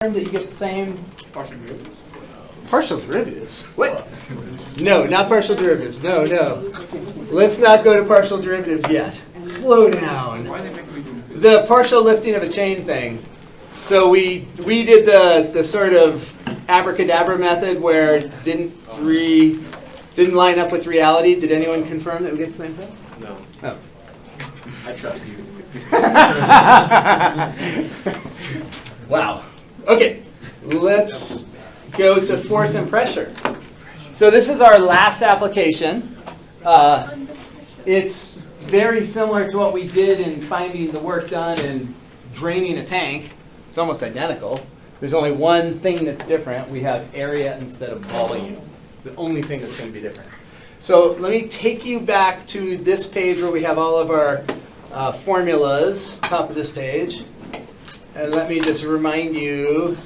that you get the same Partial derivatives? partial derivatives? What? No, not partial derivatives. No, no. Let's not go to partial derivatives yet. Slow down. Why are they making me do this? The partial lifting of a chain thing. So we did the sort of abracadabra method where it didn't line up with reality. Did anyone confirm that we get the same thing? No. Oh. I trust you. Wow. Okay, let's go to force and pressure. So this is our last application. It's very similar to what we did in finding the work done in draining a tank. It's almost identical. There's only one thing that's different. We have area instead of volume. The only thing that's going to be different. So let me take you back to this page where we have all of our formulas, top of this page. And let me just remind you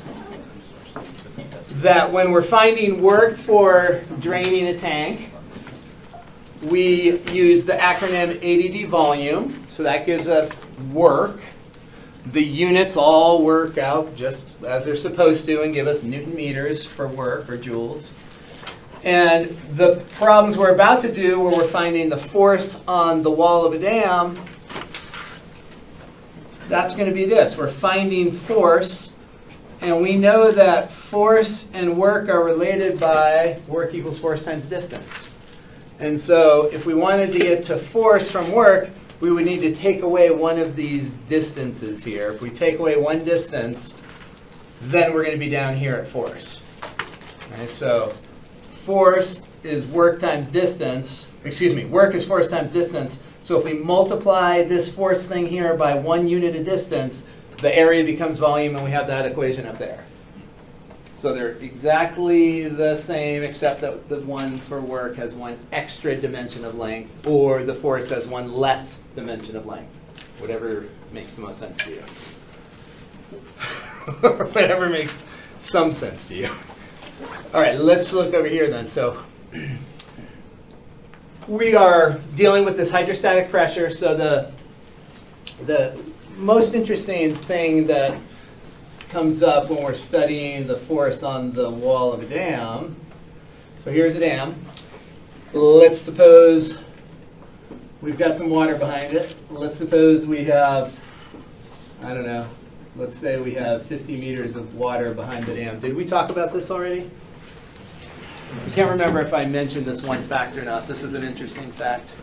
that when we're finding work for draining a tank, we use the acronym ADD volume. So that gives us work. The units all work out just as they're supposed to and give us Newton meters for work or joules. And the problems we're about to do where we're finding the force on the wall of a dam, that's going to be this. We're finding force, and we know that force and work are related by work equals force times distance. And so if we wanted to get to force from work, we would need to take away one of these distances here. If we take away one distance, then we're going to be down here at force. Okay, so force is work times distance. Excuse me, work is force times distance. So if we multiply this force thing here by 1 unit of distance, the area becomes volume, and we have that equation up there. So they're exactly the same, except that the one for work has one extra dimension of length, or the force has one less dimension of length. Whatever makes the most sense to you. Or whatever makes some sense to you. All right, let's look over here then. So we are dealing with this hydrostatic pressure. So the most interesting thing that comes up when we're studying the force on the wall of a dam. So here's a dam. Let's suppose we've got some water behind it. Let's suppose we have, I don't know, let's say we have 50 meters of water behind the dam. Did we talk about this already? I can't remember if I mentioned this one fact or not. This is an interesting fact.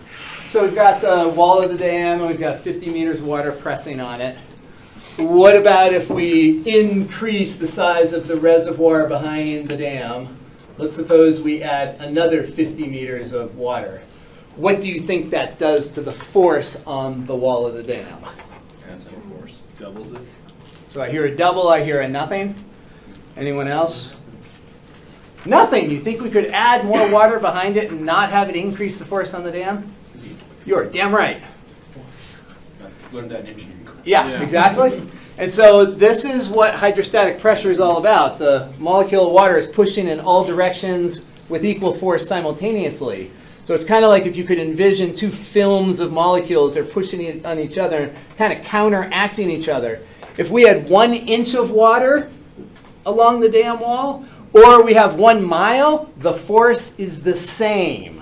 So we've got the wall of the dam, and we've got 50 meters of water pressing on it. What about if we increase the size of the reservoir behind the dam? Let's suppose we add another 50 meters of water. What do you think that does to the force on the wall of the dam? Adds more force. Doubles it. So I hear a double, I hear a nothing. Anyone else? Nothing. You think we could add more water behind it and not have it increase the force on the dam? You're damn right. I learned that in engineering class. Yeah, exactly. And so this is what hydrostatic pressure is all about. The molecule of water is pushing in all directions with equal force simultaneously. So it's kind of like if you could envision two films of molecules that are pushing on each other, kind of counteracting each other. If we had 1 inch of water along the dam wall, or we have 1 mile, the force is the same.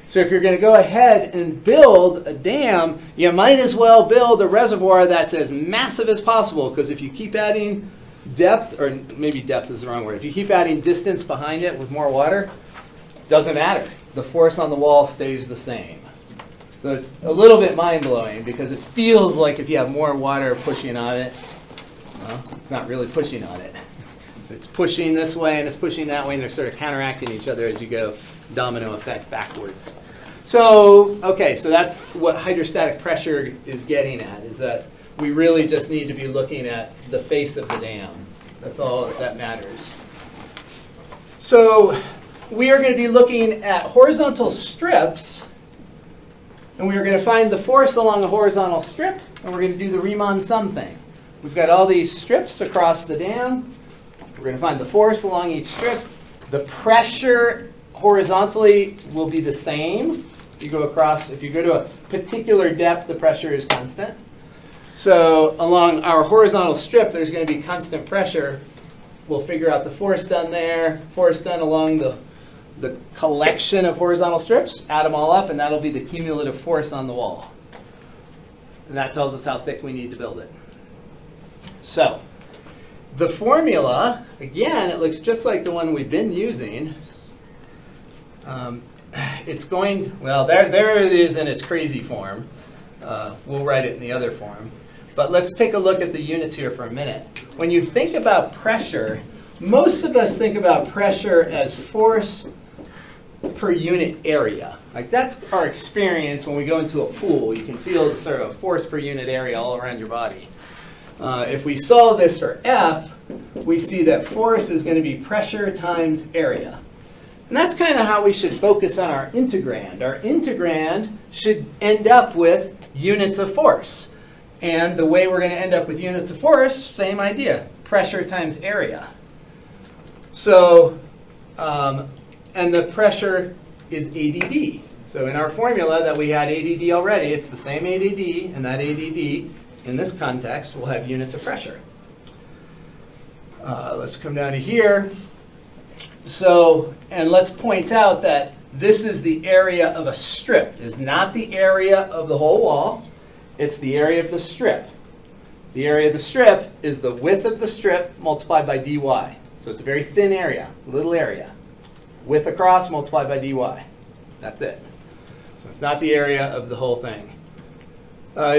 So if you're going to go ahead and build a dam, you might as well build a reservoir that's as massive as possible, because if you keep adding depth, or maybe depth is the wrong word, if you keep adding distance behind it with more water, doesn't matter. The force on the wall stays the same. So it's a little bit mind-blowing, because it feels like if you have more water pushing on it, well, it's not really pushing on it. It's pushing this way and it's pushing that way, and they're sort of counteracting each other as you go domino effect backwards. So, okay, so that's what hydrostatic pressure is getting at, is that we really just need to be looking at the face of the dam. That's all that matters. So we are going to be looking at horizontal strips, and we are going to find the force along a horizontal strip, and we're going to do the Riemann sum thing. We've got all these strips across the dam. We're going to find the force along each strip. The pressure horizontally will be the same. You go across, if you go to a particular depth, the pressure is constant. So along our horizontal strip, there's going to be constant pressure we'll figure out the force done there, force done along the collection of horizontal strips, add them all up, and that'll be the cumulative force on the wall. And that tells us how thick we need to build it. So, the formula, again, it looks just like the one we've been using. It's going, well, there it is in its crazy form. We'll write it in the other form. But let's take a look at the units here for a minute. When you think about pressure, most of us think about pressure as force per unit area. Like that's our experience when we go into a pool. You can feel sort of force per unit area all around your body. If we solve this for F, we see that force is going to be pressure times area. And that's kind of how we should focus on our integrand. Our integrand should end up with units of force. And the way we're going to end up with units of force, same idea, pressure times area. So, and the pressure is ADD. So in our formula that we had ADD already, it's the same ADD, and that ADD, in this context, will have units of pressure. Let's come down to here. So, and let's point out that this is the area of a strip. It's not the area of the whole wall. It's the area of the strip. The area of the strip is the width of the strip multiplied by dy. So it's a very thin area, little area. Width across multiplied by dy. That's it. So it's not the area of the whole thing.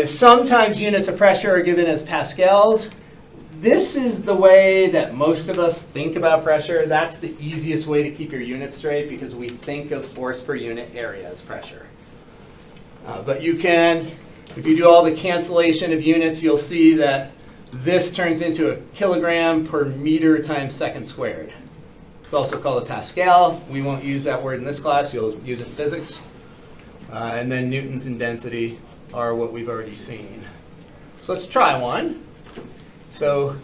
Sometimes units of pressure are given as pascals. This is the way that most of us think about pressure. That's the easiest way to keep your units straight because we think of force per unit area as pressure. But you can, if you do all the cancellation of units, you'll see that this turns into a kilogram per meter times second squared. It's also called a pascal. We won't use that word in this class. You'll use it in physics. And then newtons and density are what we've already seen. So let's try one. So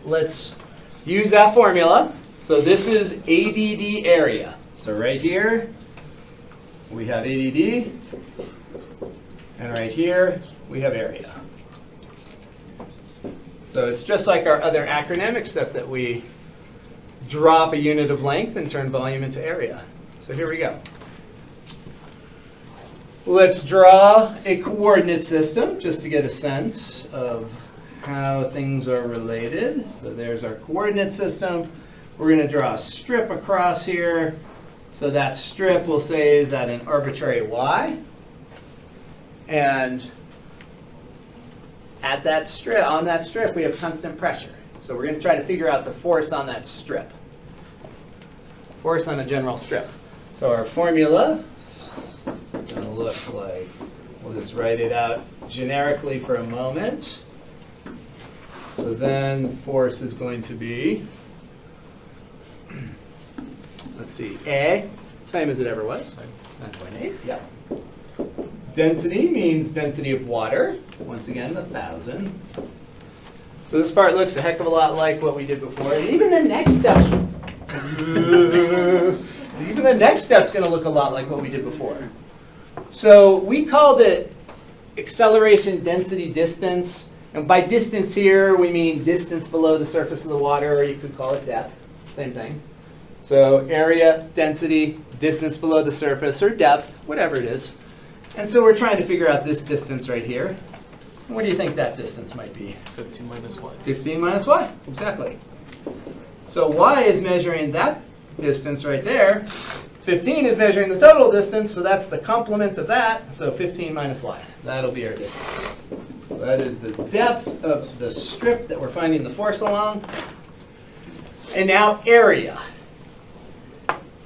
let's use that formula. So this is ADD area. So right here, we have ADD. And right here, we have area. So it's just like our other acronym, except that we drop a unit of length and turn volume into area. So here we go. Let's draw a coordinate system just to get a sense of how things are related. So there's our coordinate system. We're going to draw a strip across here. So that strip we'll say is at an arbitrary y. And at that strip, on that strip, we have constant pressure. So we're going to try to figure out the force on that strip. Force on a general strip. So our formula is going to look like, we'll just write it out generically for a moment. So then force is going to be, let's see, A, same as it ever was, 9.8, yeah. Density means density of water, once again, 1,000. So this part looks a heck of a lot like what we did before. And even the next step, is going to look a lot like what we did before. So we called it acceleration, density, distance. And by distance here, we mean distance below the surface of the water, or you could call it depth. Same thing. So area, density, distance below the surface, or depth, whatever it is. And so we're trying to figure out this distance right here. What do you think that distance might be? 15 minus y. 15 minus y, exactly. So y is measuring that distance right there. 15 is measuring the total distance, so that's the complement of that. So 15 minus y, that'll be our distance. So that is the depth of the strip that we're finding the force along. And now area.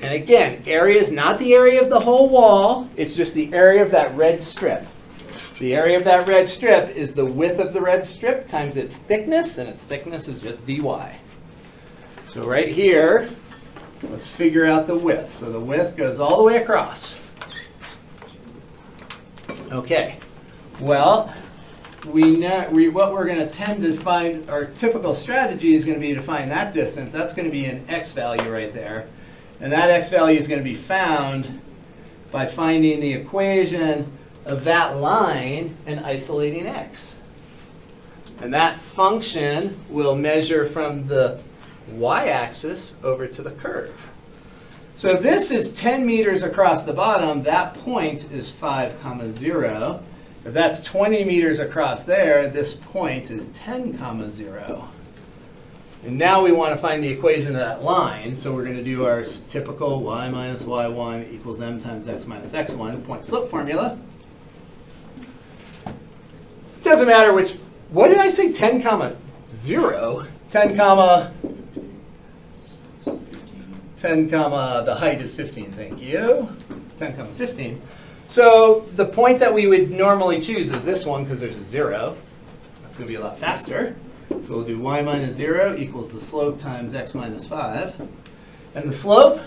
And again, area is not the area of the whole wall, it's just the area of that red strip. The area of that red strip is the width of the red strip times its thickness, and its thickness is just dy. So right here, let's figure out the width. So the width goes all the way across. Okay, well, what we're going to tend to find, our typical strategy is going to be to find that distance. That's going to be an x value right there. And that x value is going to be found by finding the equation of that line and isolating x. And that function will measure from the y-axis over to the curve. So this is 10 meters across the bottom. That point is 5, 0. If that's 20 meters across there, this point is 10, 0. And now we want to find the equation of that line. So we're going to do our typical y minus y1 equals m times x minus x1 point slope formula. Doesn't matter which, what did I say, 10, 0? 10, 10, the height is 15, thank you. 10, 15. So the point that we would normally choose is this one because there's a 0. That's going to be a lot faster. So we'll do y minus 0 equals the slope times x minus 5. And the slope,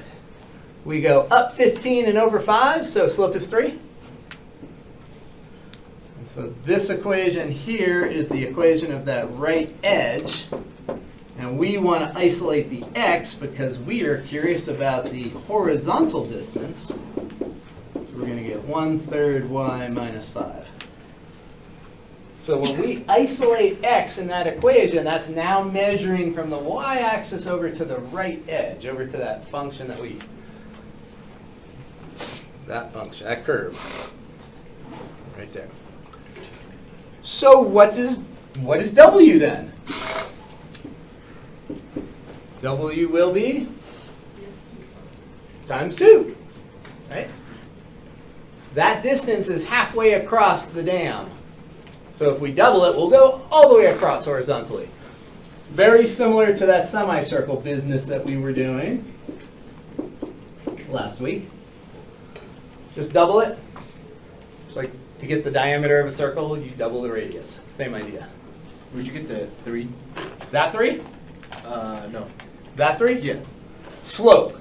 we go up 15 and over 5, so slope is 3. And so this equation here is the equation of that right edge. And we want to isolate the x because we are curious about the horizontal distance. So we're going to get 1/3 y minus 5. So when we isolate x in that equation, that's now measuring from the y-axis over to the right edge, over to that function that that curve, right there. So what is w then? W will be times 2, right? That distance is halfway across the dam. So if we double it, we'll go all the way across horizontally. Very similar to that semicircle business that we were doing last week. Just double it. It's like to get the diameter of a circle, you double the radius. Same idea. Where'd you get the 3? That 3? No. That 3? Yeah. Slope.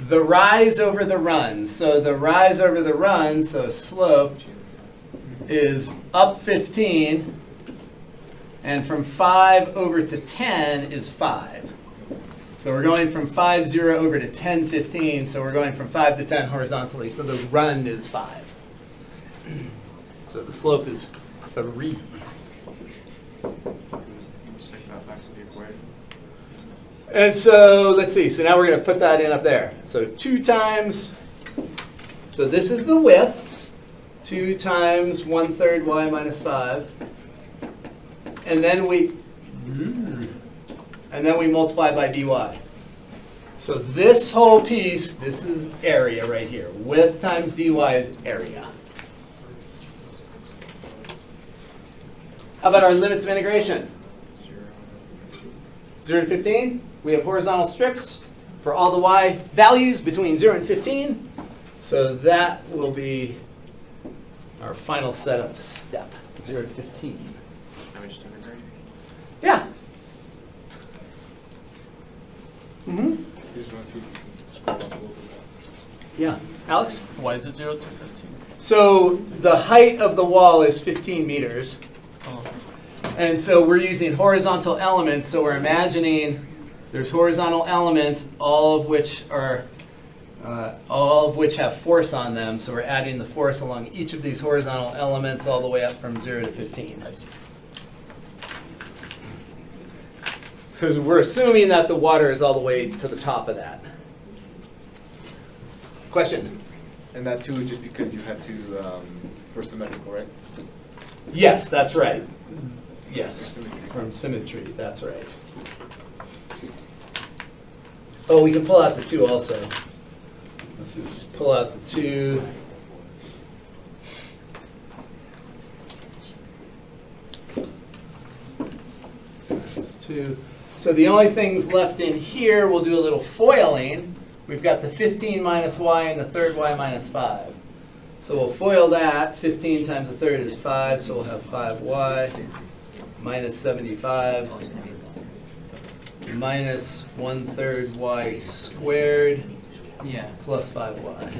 The rise over the run. So the rise over the run, so slope, is up 15, and from 5 over to 10 is 5. So we're going from 5, 0 over to 10, 15, so we're going from 5 to 10 horizontally, so the run is 5. So the slope is 3. And so let's see, so now we're going to put that in up there. So 2 times, so this is the width. 2 times 1/3 y minus 5, and then we multiply by dy. So this whole piece, this is area right here. Width times dy is area. How about our limits of integration? 0 to 15. We have horizontal strips for all the y values between 0 and 15. So that will be our final setup step, 0 to 15. Yeah. Mm-hmm. You just want to see if you can scroll up a little bit. Yeah. Alex? Why is it 0 to 15? So the height of the wall is 15 meters. Oh, And so we're using horizontal elements. So we're imagining there's horizontal elements, all of which have force on them. So we're adding the force along each of these horizontal elements all the way up from 0 to 15. I see. So we're assuming that the water is all the way to the top of that. Question? And that too is just because you had to, for symmetrical, right? Yes, that's right. Yes, Symmetry. from symmetry, that's right. Oh, we can pull out the 2 also. Let's just pull out the 2. That's 2. So the only things left in here, we'll do a little foiling. We've got the 15 minus y and the 3rd y minus 5. So we'll FOIL that. 15 times the 3rd is 5, so we'll have 5y minus 75 minus 1/3 y squared plus 5y.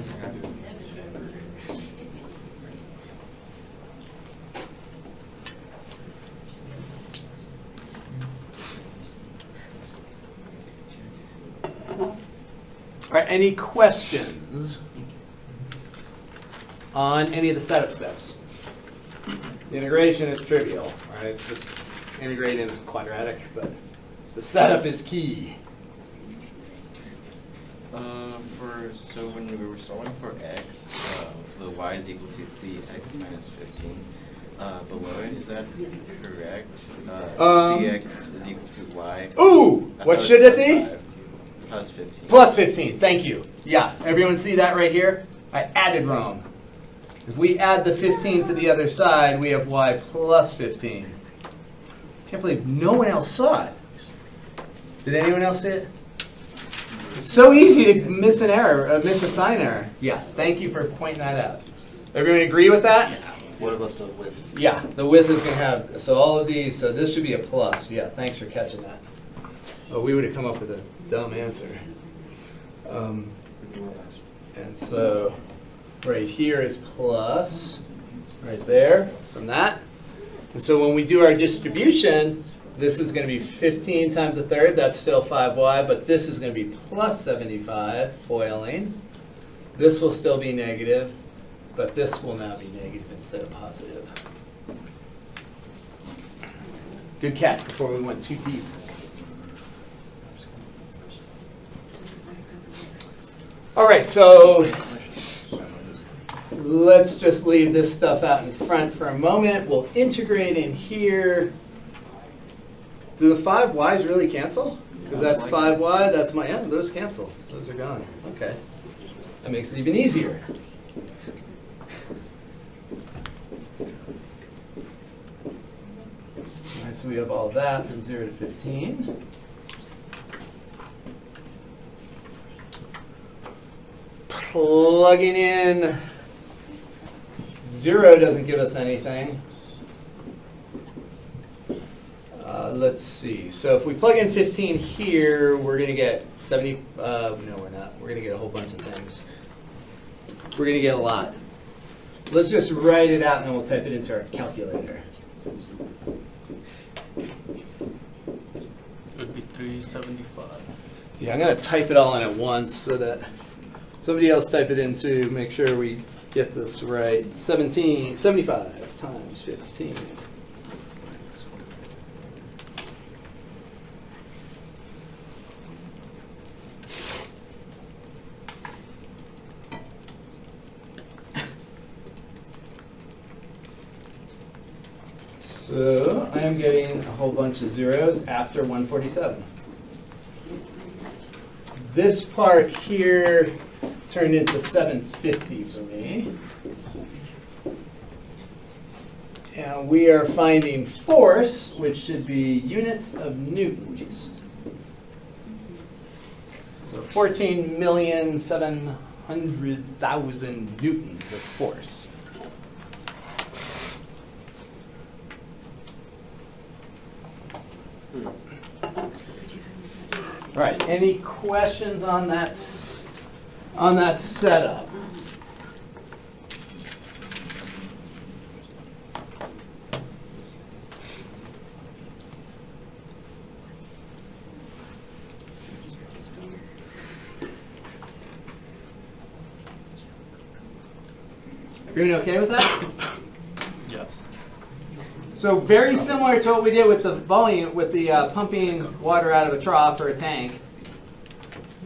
All right, any questions on any of the setup steps? The integration is trivial, right? It's just integrate in as quadratic, but the setup is key. So when we were solving for x, the y is equal to 3x minus 15. Below it, is that correct? Dx is equal to y. Ooh, I what thought should was it be? 5. Plus 15. Plus 15, thank you. Yeah, everyone see that right here? I added wrong. If we add the 15 to the other side, we have y plus 15. Can't believe no one else saw it. Did anyone else see it? It's so easy to miss an error, miss a sign error. Yeah, thank you for pointing that out. Everyone agree with that? What about the width? Yeah, the width is going to have, so all of these, so this should be a plus. Yeah, thanks for catching that. Oh, we would have come up with a dumb answer. And so right here is plus, right there, from that. And so when we do our distribution, this is going to be 15 times a third. That's still 5y, but this is going to be plus 75, foiling. This will still be negative, but this will now be negative instead of positive. Good catch before we went too deep. All right, so let's just leave this stuff out in front for a moment. We'll integrate in here. Do the 5y's really cancel? Because that's 5y, that's my, yeah, those cancel. Those are gone. Okay. That makes it even easier. All right, so we have all that from 0 to 15. Plugging in 0 doesn't give us anything. Let's see. So if we plug in 15 here, we're going to get 70. No, we're not. We're going to get a whole bunch of things. We're going to get a lot. Let's just write it out and then we'll type it into our calculator. It would be 375. Yeah, I'm going to type it all in at once so that somebody else type it in too. Make sure we get this right. 75 times 15. So I am getting a whole bunch of zeros after 147. This part here turned into 750 for me. And we are finding force, which should be units of newtons. So 14,700,000 newtons of force. All right, any questions on that setup? Everyone okay with that? Yes. So very similar to what we did with the volume, with the pumping water out of a trough or a tank,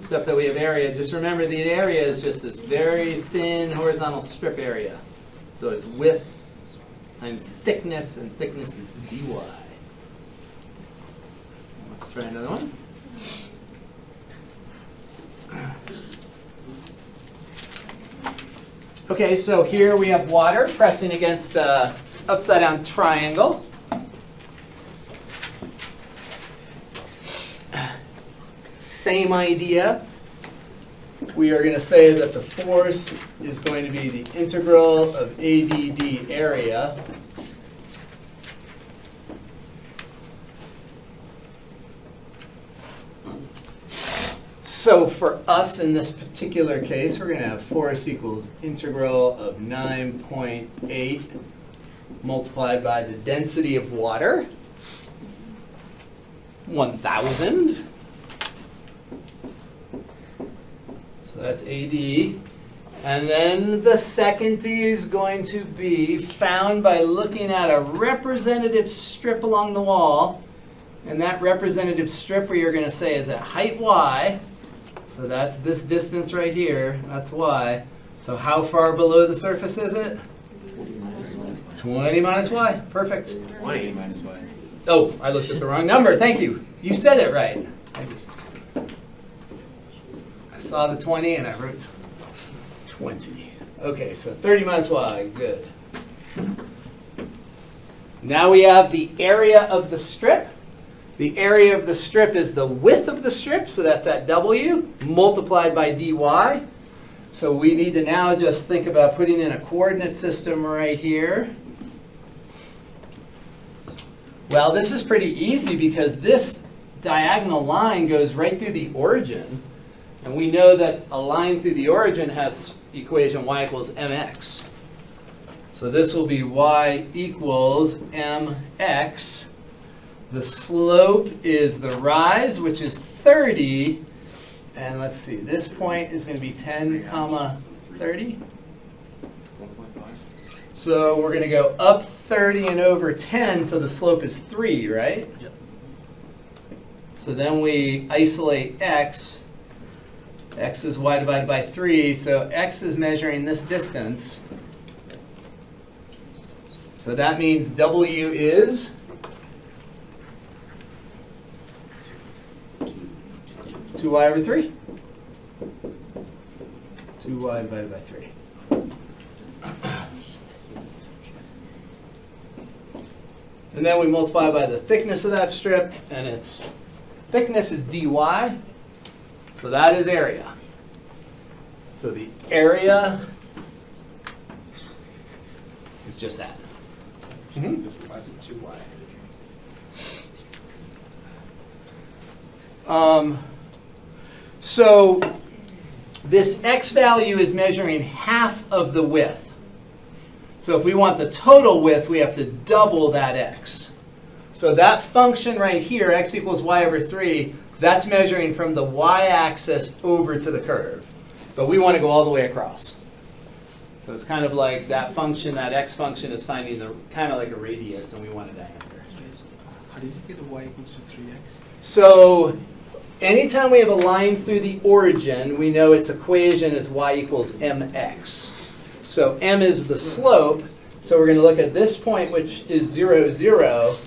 except that we have area. Just remember the area is just this very thin horizontal strip area. So it's width times thickness, and thickness is dy. Let's try another one. Okay, so here we have water pressing against upside down triangle. Same idea. We are going to say that the force is going to be the integral of ADD area. So for us in this particular case, we're going to have force equals integral of 9.8 multiplied by the density of water, 1,000. So that's AD. And then the second B is going to be found by looking at a representative strip along the wall. And that representative strip we are going to say is at height y. So that's this distance right here. That's y. So how far below the surface is it? 20 minus y. Perfect. 20 minus y. Oh, I looked at the wrong number. Thank you. You said it right. I saw the 20 and I wrote 20. Okay, so 30 minus y. Good. Now we have the area of the strip. The area of the strip is the width of the strip, so that's that w, multiplied by dy. So we need to now just think about putting in a coordinate system right here. Well, this is pretty easy because this diagonal line goes right through the origin. And we know that a line through the origin has equation y equals mx. So this will be y equals mx. The slope is the rise, which is 30. And let's see, this point is going to be 10 comma 30. So we're going to go up 30 and over 10, so the slope is 3, right? Yep. So then we isolate x. X is y divided by 3, so x is measuring this distance. So that means w is 2y over 3. 2y divided by 3. And then we multiply by the thickness of that strip, and its thickness is dy. So that is area. So the area is just that. Why is it 2y? So this x value is measuring half of the width. So if we want the total width, we have to double that x. So that function right here, x equals y over 3, that's measuring from the y-axis over to the curve. But we want to go all the way across. So it's kind of like that function, that x function is finding the kind of like a radius, and we want a diameter. How did you get a y equals to 3x? So anytime we have a line through the origin, we know its equation is y equals mx. So m is the slope. So we're going to look at this point, which is 0, 0.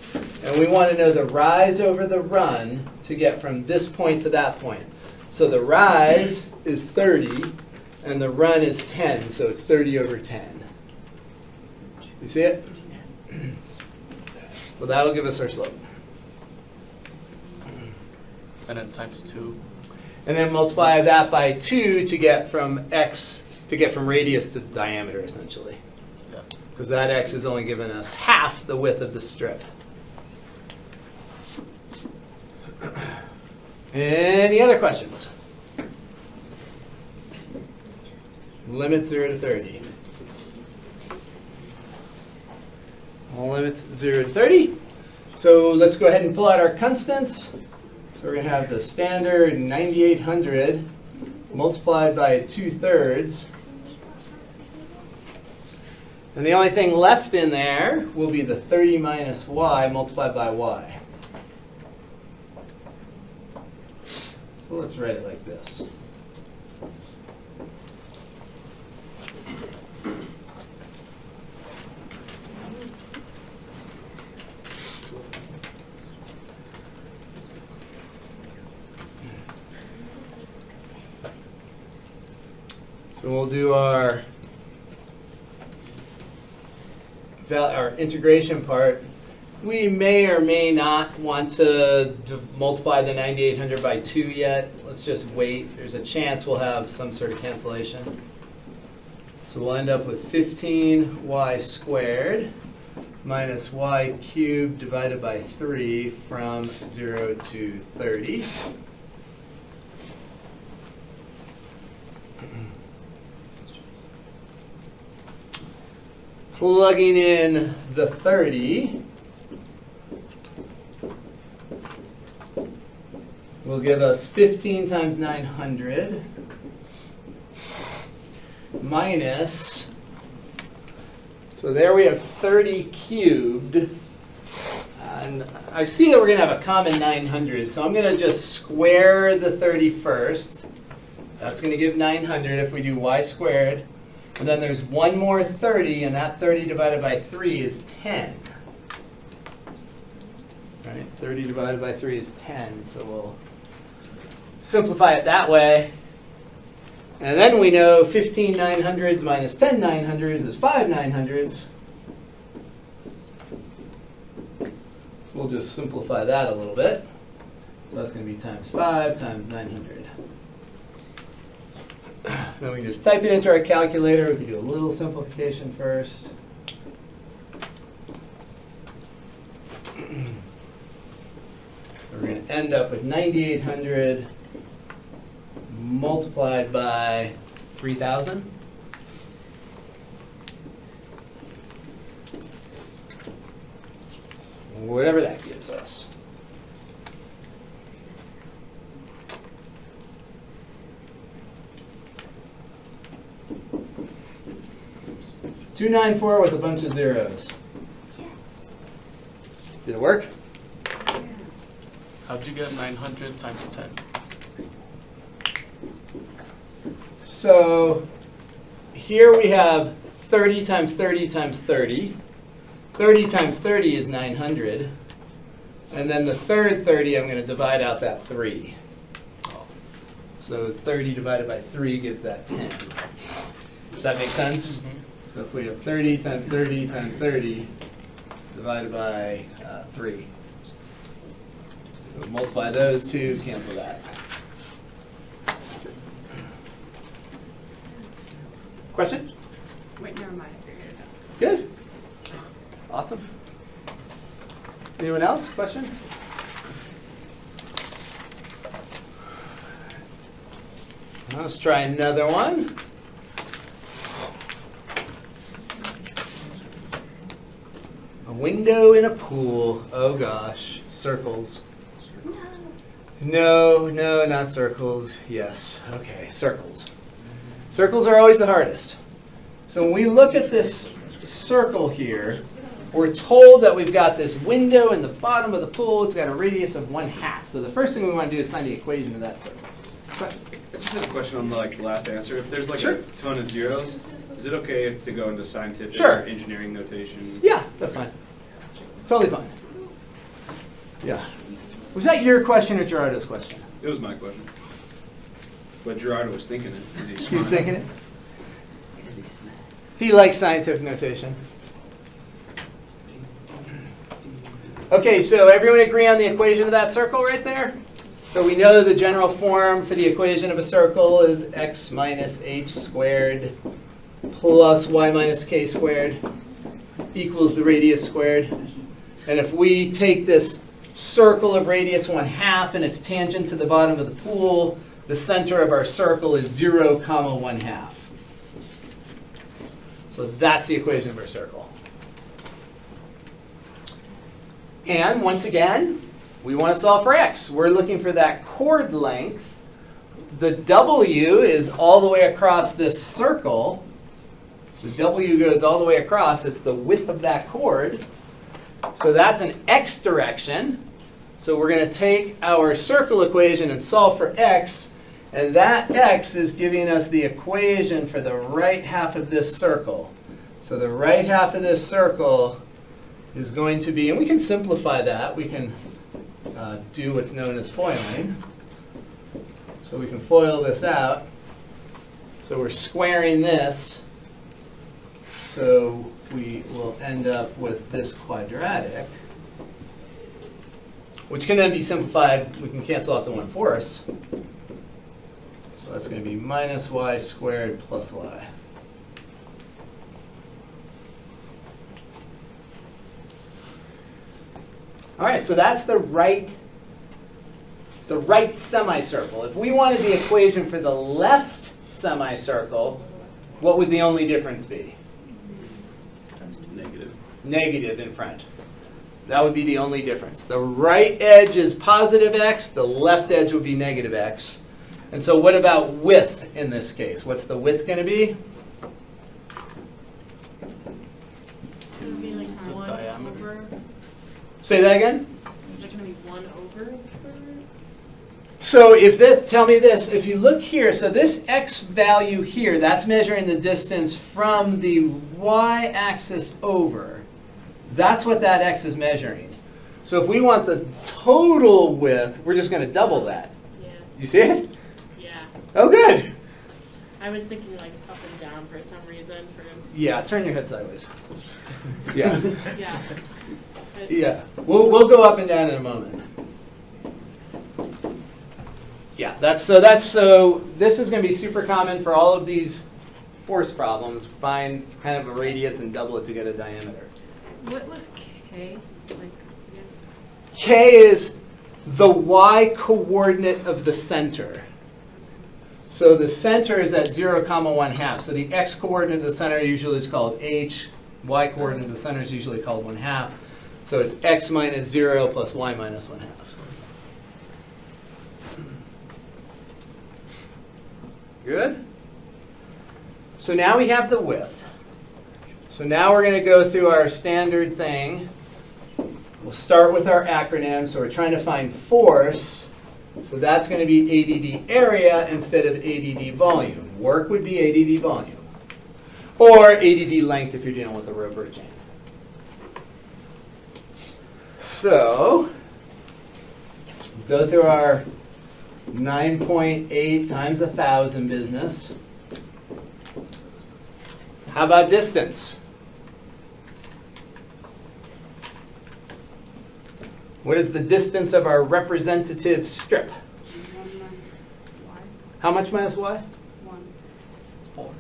And we want to know the rise over the run to get from this point to that point. So the rise is 30, and the run is 10. So it's 30 over 10. You see it? So that'll give us our slope. And then times 2. And then multiply that by 2 to get from x, to get from radius to diameter, essentially. Yeah. Because that x is only giving us half the width of the strip. Any other questions? Limit 0 to 30. All limits 0 to 30. So let's go ahead and pull out our constants. So we're going to have the standard 9800 multiplied by 2/3. And the only thing left in there will be the 30 minus y multiplied by y. So let's write it like this. So we'll do our integration part. We may or may not want to multiply the 9800 by 2 yet. Let's just wait. There's a chance we'll have some sort of cancellation. So we'll end up with 15y squared minus y cubed divided by 3 from 0 to 30. Plugging in the 30 will give us 15 times 900. minus, so there we have 30 cubed. And I see that we're going to have a common 900, so I'm going to just square the 31st. That's going to give 900 if we do y squared. And then there's one more 30, and that 30 divided by 3 is 10. Right? 30 divided by 3 is 10, so we'll simplify it that way. And then we know 15 900s minus 10 900s is 5 900s. We'll just simplify that a little bit. So that's going to be times 5 times 900. Then we just type it into our calculator. We can do a little simplification first. We're going to end up with 9,800 multiplied by 3,000. Whatever that gives us. $294 with a bunch of zeros. Yes. Did it work? How'd you get 900 times 10? So here we have 30 times 30 times 30. 30 times 30 is 900. And then the third 30, I'm going to divide out that 3. So 30 divided by 3 gives that 10. Does that make sense? So if we have 30 times 30 times 30 divided by 3. So multiply those two, cancel that. Question? Wait, never mind. I figured it out. Good. Awesome. Anyone else? Question? Let's try another one. A window in a pool. Oh gosh. Circles. No, not circles. Yes. Okay, circles. Circles are always the hardest. So when we look at this circle here, we're told that we've got this window in the bottom of the pool. It's got a radius of 1/2. So the first thing we want to do is find the equation of that circle. Question? I just had a question on the last answer. If there's Sure. a ton of zeros, is it okay to go into scientific Sure. or engineering notation? Yeah, that's fine. Totally fine. Yeah. Was that your question or Gerardo's question? It was my question. But Gerardo was thinking it. Is he He smart? was thinking it? He likes scientific notation. Okay, so everyone agree on the equation of that circle right there? So we know the general form for the equation of a circle is x minus h squared plus y minus k squared equals the radius squared. And if we take this circle of radius 1/2 and its tangent to the bottom of the pool, the center of our circle is 0, 1/2. So that's the equation of our circle. And once again, we want to solve for x. We're looking for that chord length. The w is all the way across this circle. So w goes all the way across. It's the width of that chord. So that's an x direction. So we're going to take our circle equation and solve for x. And that x is giving us the equation for the right half of this circle. So the right half of this circle is going to be, and we can simplify that. We can do what's known as foiling. So we can FOIL this out. So we're squaring this. So we will end up with this quadratic, which can then be simplified. We can cancel out the 1/4. So that's going to be minus y squared plus y. All right, so that's the right semicircle. If we wanted the equation for the left semicircle, what would the only difference be? Negative. Negative in front. That would be the only difference. The right edge is positive x, the left edge would be negative x. And so what about width in this case? What's the width going to be? Say that again? Is it going to be 1 over the square root? So if this, tell me this, if you look here, so this x value here, that's measuring the distance from the y-axis over. That's what that x is measuring. So if we want the total width, we're just going to double that. Yeah. You see it? Yeah. Oh, good. I was thinking like up and down for some reason. Yeah, turn your head sideways. Yeah. Yeah. But Yeah. We'll go up and down in a moment. Yeah, so this is going to be super common for all of these force problems. Find kind of a radius and double it to get a diameter. What was K? Like, yeah. K is the y coordinate of the center. So the center is at 0, 1/2. So the x coordinate of the center usually is called h. Y coordinate of the center is usually called 1/2. So it's x minus 0 plus y minus 1/2. Good? So now we have the width. So now we're going to go through our standard thing. We'll start with our acronym. So we're trying to find force. So that's going to be ADD area instead of ADD volume. Work would be ADD volume. Or ADD length if you're dealing with a rope or a chain. So go through our 9.8 times 1,000 business. How about distance? What is the distance of our representative strip? 1 minus y. How much minus y? 1. 4.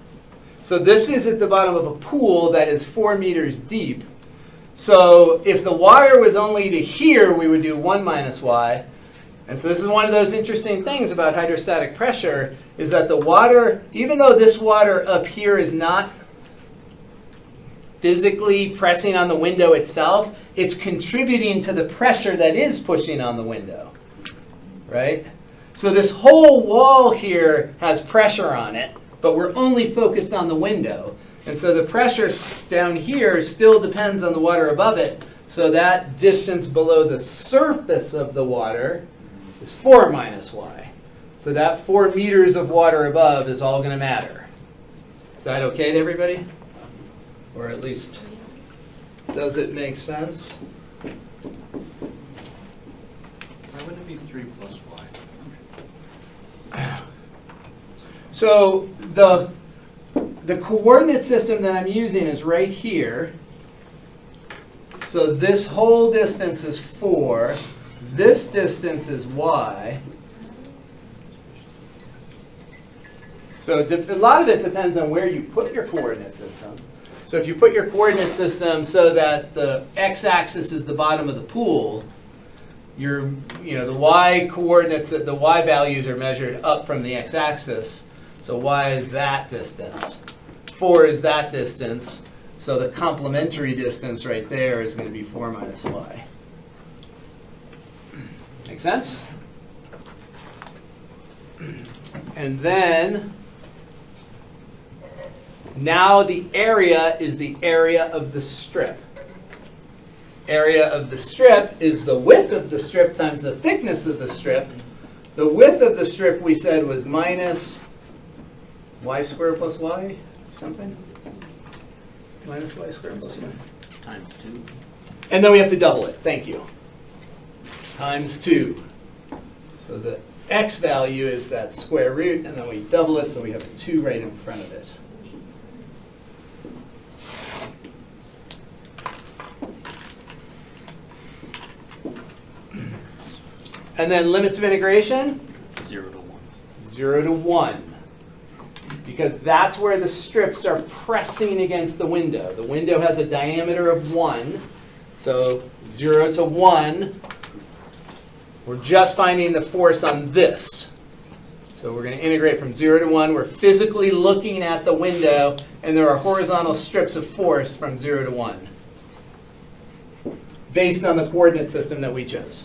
So this is at the bottom of a pool that is 4 meters deep. So if the water was only to here, we would do 1 minus y. And so this is one of those interesting things about hydrostatic pressure, is that the water, even though this water up here is not physically pressing on the window itself, it's contributing to the pressure that is pushing on the window, right? So this whole wall here has pressure on it, but we're only focused on the window. And so the pressure down here still depends on the water above it. So that distance below the surface of the water is 4 minus y. So that 4 meters of water above is all going to matter. Is that okay to everybody? Or at least, does it make sense? Why would it be 3 plus y? So the coordinate system that I'm using is right here. So this whole distance is 4. This distance is y. So a lot of it depends on where you put your coordinate system. So if you put your coordinate system so that the x-axis is the bottom of the pool, the y coordinates, the y values are measured up from the x-axis. So y is that distance. 4 is that distance. So the complementary distance right there is going to be 4 minus y. Make sense? And then, now the area is the area of the strip. Area of the strip is the width of the strip times the thickness of the strip. The width of the strip we said was minus y squared plus y, something? Minus y squared plus y. Times 2. And then we have to double it. Thank you. Times 2. So the x value is that square root, and then we double it, so we have a 2 right in front of it. And then limits of integration? 0 to 1. 0 to 1. Because that's where the strips are pressing against the window. The window has a diameter of 1. So 0 to 1, we're just finding the force on this. So we're going to integrate from 0 to 1. We're physically looking at the window, and there are horizontal strips of force from 0 to 1 based on the coordinate system that we chose.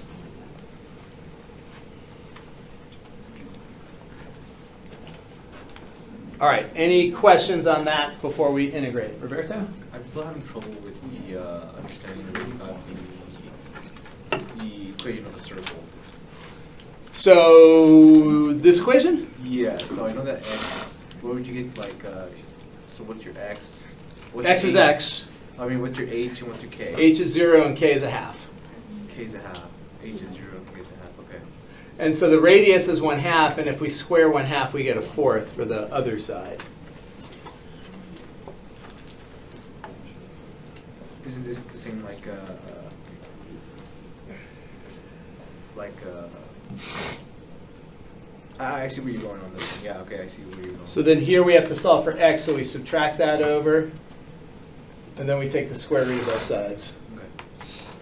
All right, any questions on that before we integrate? Roberto? I'm still having trouble with the understanding of equation of a circle. So this equation? Yeah, so I know that x, where would you get like, so what's your x? What's X your is h? X, I mean, what's your h and what's your k? H is 0, and K is a half. K is a half. H is 0, K is a half, okay. And so the radius is 1/2, and if we square 1/2, we get a 1/4 for the other side. Isn't this the same I see where you're going on this one. Yeah, okay, I see where you're going. So then here we have to solve for X, so we subtract that over, and then we take the square root of both sides. Okay.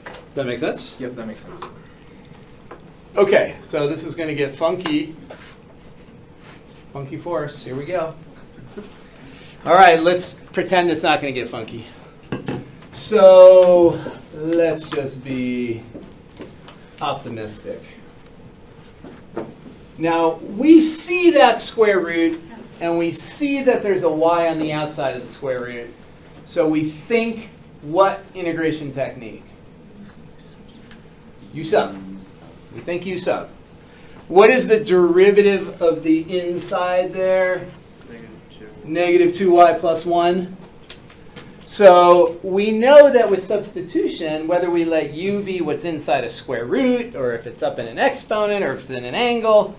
Does that make sense? Yep, that makes sense. Okay, so this is going to get funky. Funky force. Here we go. All right, let's pretend it's not going to get funky. So let's just be optimistic. Now, we see that square root, and we see that there's a y on the outside of the square root. So we think what integration technique? U sub. We think U sub. What is the derivative of the inside there? Negative 2y plus 1. So we know that with substitution, whether we let u be what's inside a square root, or if it's up in an exponent, or if it's in an angle,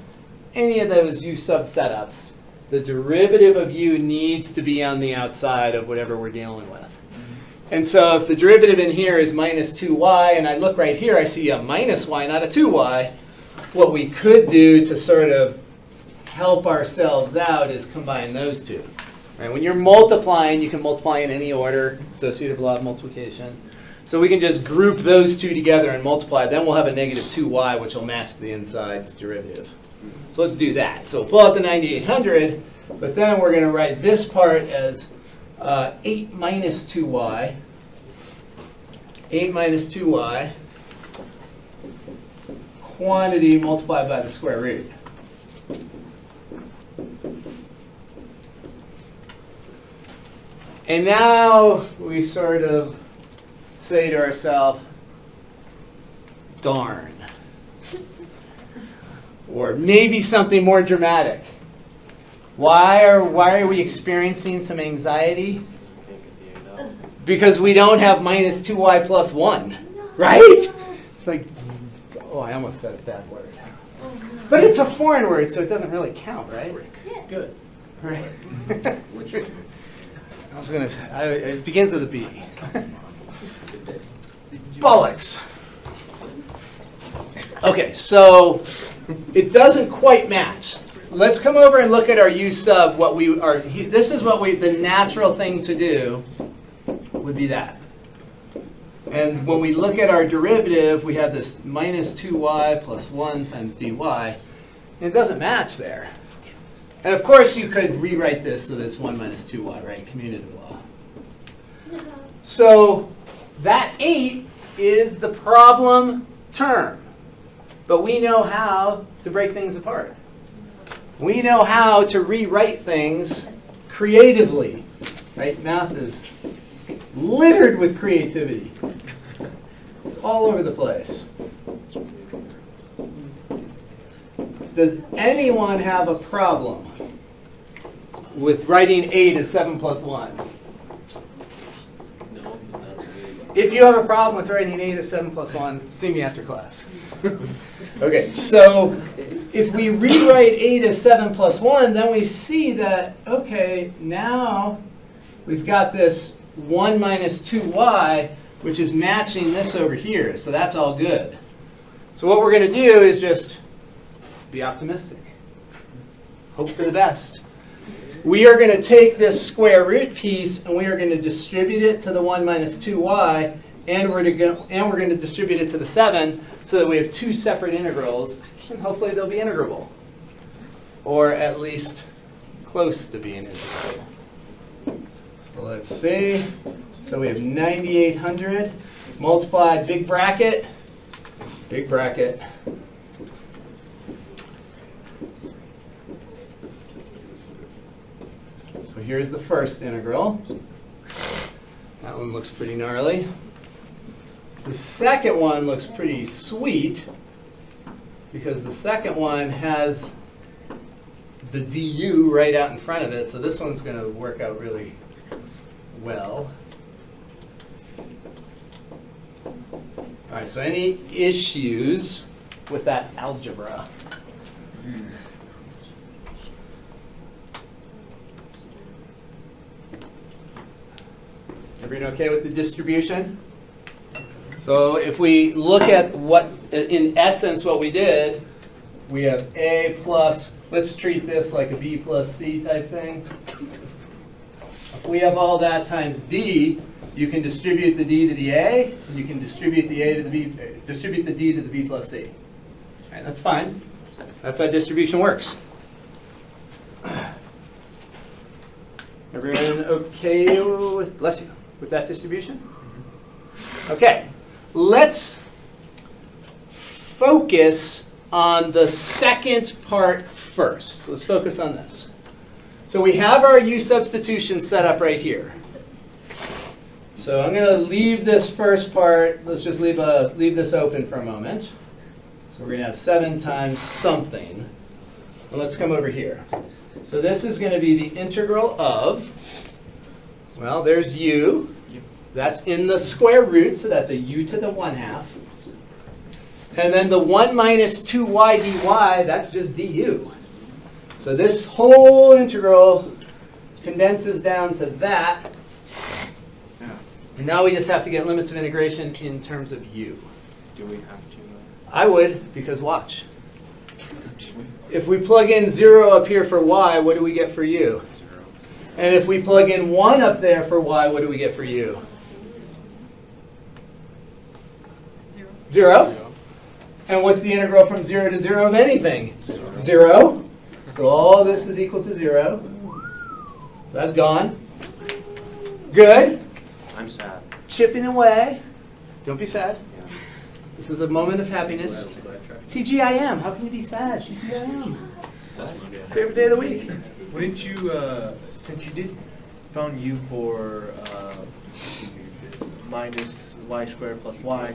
any of those u sub setups, the derivative of u needs to be on the outside of whatever we're dealing with. And so if the derivative in here is minus 2y, and I look right here, I see a minus y, not a 2y, what we could do to sort of help ourselves out is combine those two. Right? When you're multiplying, you can multiply in any order, associative law of multiplication. So we can just group those two together and multiply. Then we'll have a negative 2y, which will match the inside's derivative. So let's do that. So we'll pull out the 9800, but then we're going to write this part as 8 minus 2y. 8 minus 2y. Quantity multiplied by the square root. And now we sort of say to ourselves, darn. Or maybe something more dramatic. Why are we experiencing some anxiety? Because we don't have minus 2y plus 1, right? It's like, oh, I almost said a bad word. But it's a foreign word, so it doesn't really count, right? Good. Right. I was going to, it begins with a B. Bollocks. Okay, so it doesn't quite match. Let's come over and look at our u sub. What we are. This is what the natural thing to do would be that. And when we look at our derivative, we have this minus 2y plus 1 times dy. And it doesn't match there. And of course, you could rewrite this so that it's 1 minus 2y, right? Commutative law. So that 8 is the problem term. But we know how to break things apart. We know how to rewrite things creatively. Right? Math is littered with creativity. It's all over the place. Does anyone have a problem with writing 8 as 7 plus 1? No, but that's good. If you have a problem with writing 8 as 7 plus 1, see me after class. Okay, so if we rewrite 8 as 7 plus 1, then we see that, okay, now we've got this 1 minus 2y, which is matching this over here. So that's all good. So what we're going to do is just be optimistic. Hope for the best. We are going to take this square root piece and we are going to distribute it to the 1 minus 2y, and we're going to distribute it to the 7 so that we have two separate integrals, and hopefully they'll be integrable, or at least close to being integrable. So let's see. So we have 9800 multiplied big bracket. So here's the first integral. That one looks pretty gnarly. The second one looks pretty sweet because the second one has the du right out in front of it, so this one's going to work out really well. All right, so any issues with that algebra? Everyone okay with the distribution? So if we look at what, in essence, what we did, we have A plus, let's treat this like a B plus C type thing. If we have all that times D, you can distribute the D to the A, and you can distribute the A to the B, distribute the D to the B plus C. All right, that's fine. That's how distribution works. Everyone okay with, bless you, with that distribution? Okay, let's focus on the second part first. Let's focus on this. So we have our U substitution set up right here. So I'm going to leave this first part. Let's just leave this open for a moment. So we're going to have 7 times something. And let's come over here. So this is going to be the integral of, well, there's U. That's in the square root, so that's a U to the 1/2. And then the 1 minus 2y dy, that's just du. So this whole integral condenses down to that. And now we just have to get limits of integration in terms of u. Do we have to? I would, because watch. If we plug in 0 up here for y, what do we get for u? 0. And if we plug in 1 up there for y, what do we get for u? 0. And what's the integral from 0 to 0 of anything? 0. So all this is equal to 0. That's gone. Good. I'm sad. Chipping away. Don't be sad. Yeah. This is a moment of happiness. TGIM. How can you be sad? TGIM. Favorite day of the week. Wouldn't you, since you did found u for minus y squared plus y,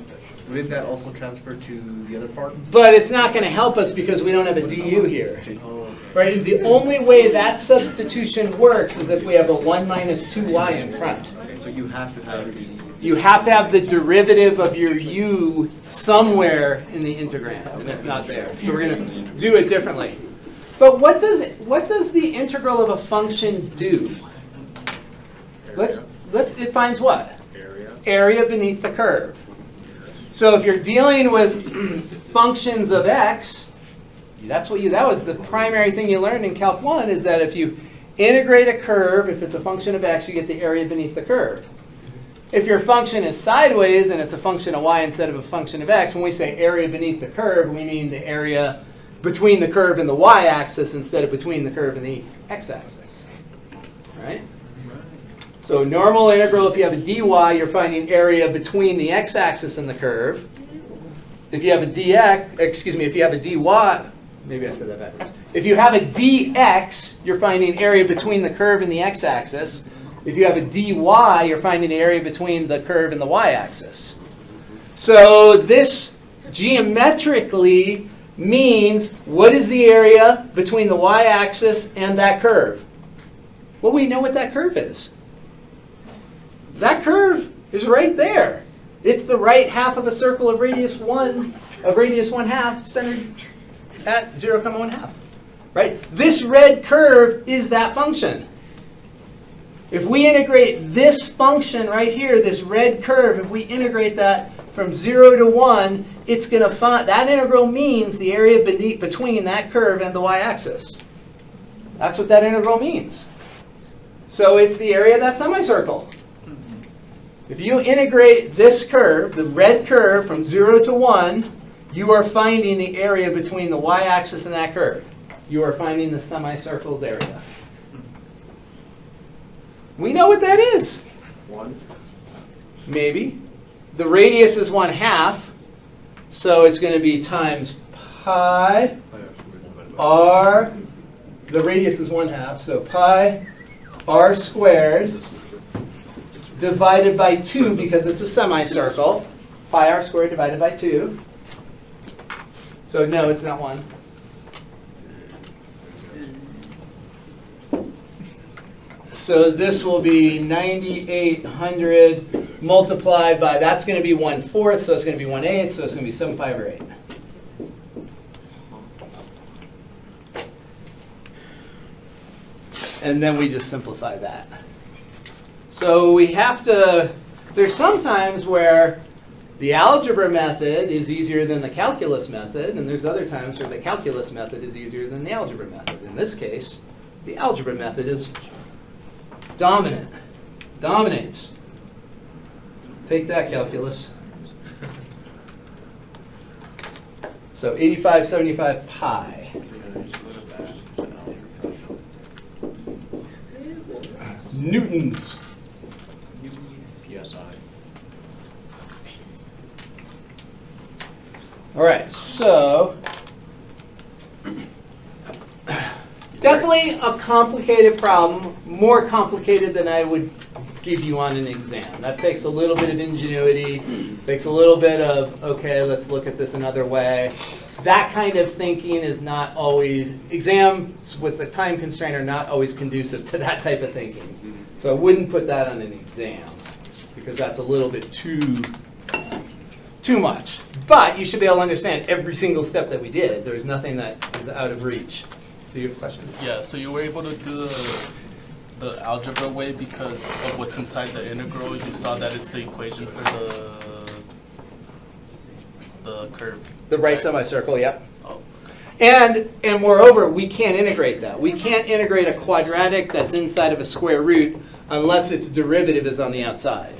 wouldn't that also transfer to the other part? But it's not going to help us because we don't have a du here. Oh, okay. Right? The only way that substitution works is if we have a 1 minus 2y in front. Okay, so you have to have the. You have to have the derivative of your u somewhere in the integrand, and it's not there. So we're going to do it differently. But what does the integral of a function do? It finds what? Area beneath the curve. So if you're dealing with functions of x, that was the primary thing you learned in Calc 1, is that if you integrate a curve, if it's a function of x, you get the area beneath the curve. If your function is sideways and it's a function of y instead of a function of x, when we say area beneath the curve, we mean the area between the curve and the y-axis instead of between the curve and the x-axis. Right? So normal integral, if you have a dy, you're finding area between the x-axis and the curve. If you have a if you have a dy, maybe I said that backwards. If you have a dx, you're finding area between the curve and the x-axis. If you have a dy, you're finding the area between the curve and the y-axis. So this geometrically means, what is the area between the y-axis and that curve? Well, we know what that curve is. That curve is right there. It's the right half of a circle of radius 1 half, centered at 0,1/2. Right? This red curve is that function. If we integrate this function right here, this red curve, if we integrate that from 0 to 1, it's going to find, that integral means the area between that curve and the y-axis. That's what that integral means. So it's the area of that semicircle. If you integrate this curve, the red curve, from 0 to 1, you are finding the area between the y-axis and that curve. You are finding the semicircle's area. We know what that is. 1. Maybe. The radius is 1/2, so it's going to be times pi r. The radius is 1/2, so pi r squared divided by 2 because it's a semicircle. pi r squared divided by 2. So no, it's not 1. So this will be 9,800 multiplied by, that's going to be 1/4, so it's going to be 1/8, so it's going to be 7/8. And then we just simplify that. So we have to, there's some times where the algebra method is easier than the calculus method, and there's other times where the calculus method is easier than the algebra method. In this case, the algebra method is dominant, dominates. Take that, calculus. So 85/75 pi. Newtons. PSI. All right, so definitely a complicated problem, more complicated than I would give you on an exam. That takes a little bit of ingenuity, takes a little bit of, okay, let's look at this another way. That kind of thinking is not always, exams with the time constraint are not always conducive to that type of thinking. So I wouldn't put that on an exam because that's a little bit too much. But you should be able to understand every single step that we did. There's nothing that is out of reach. Do you have a question? Yeah, so you were able to do the algebra way because of what's inside the integral. You saw that it's the equation for the curve. The right semicircle, yep. Oh, And moreover, we can't integrate that. We can't integrate a quadratic that's inside of a square root unless its derivative is on the outside.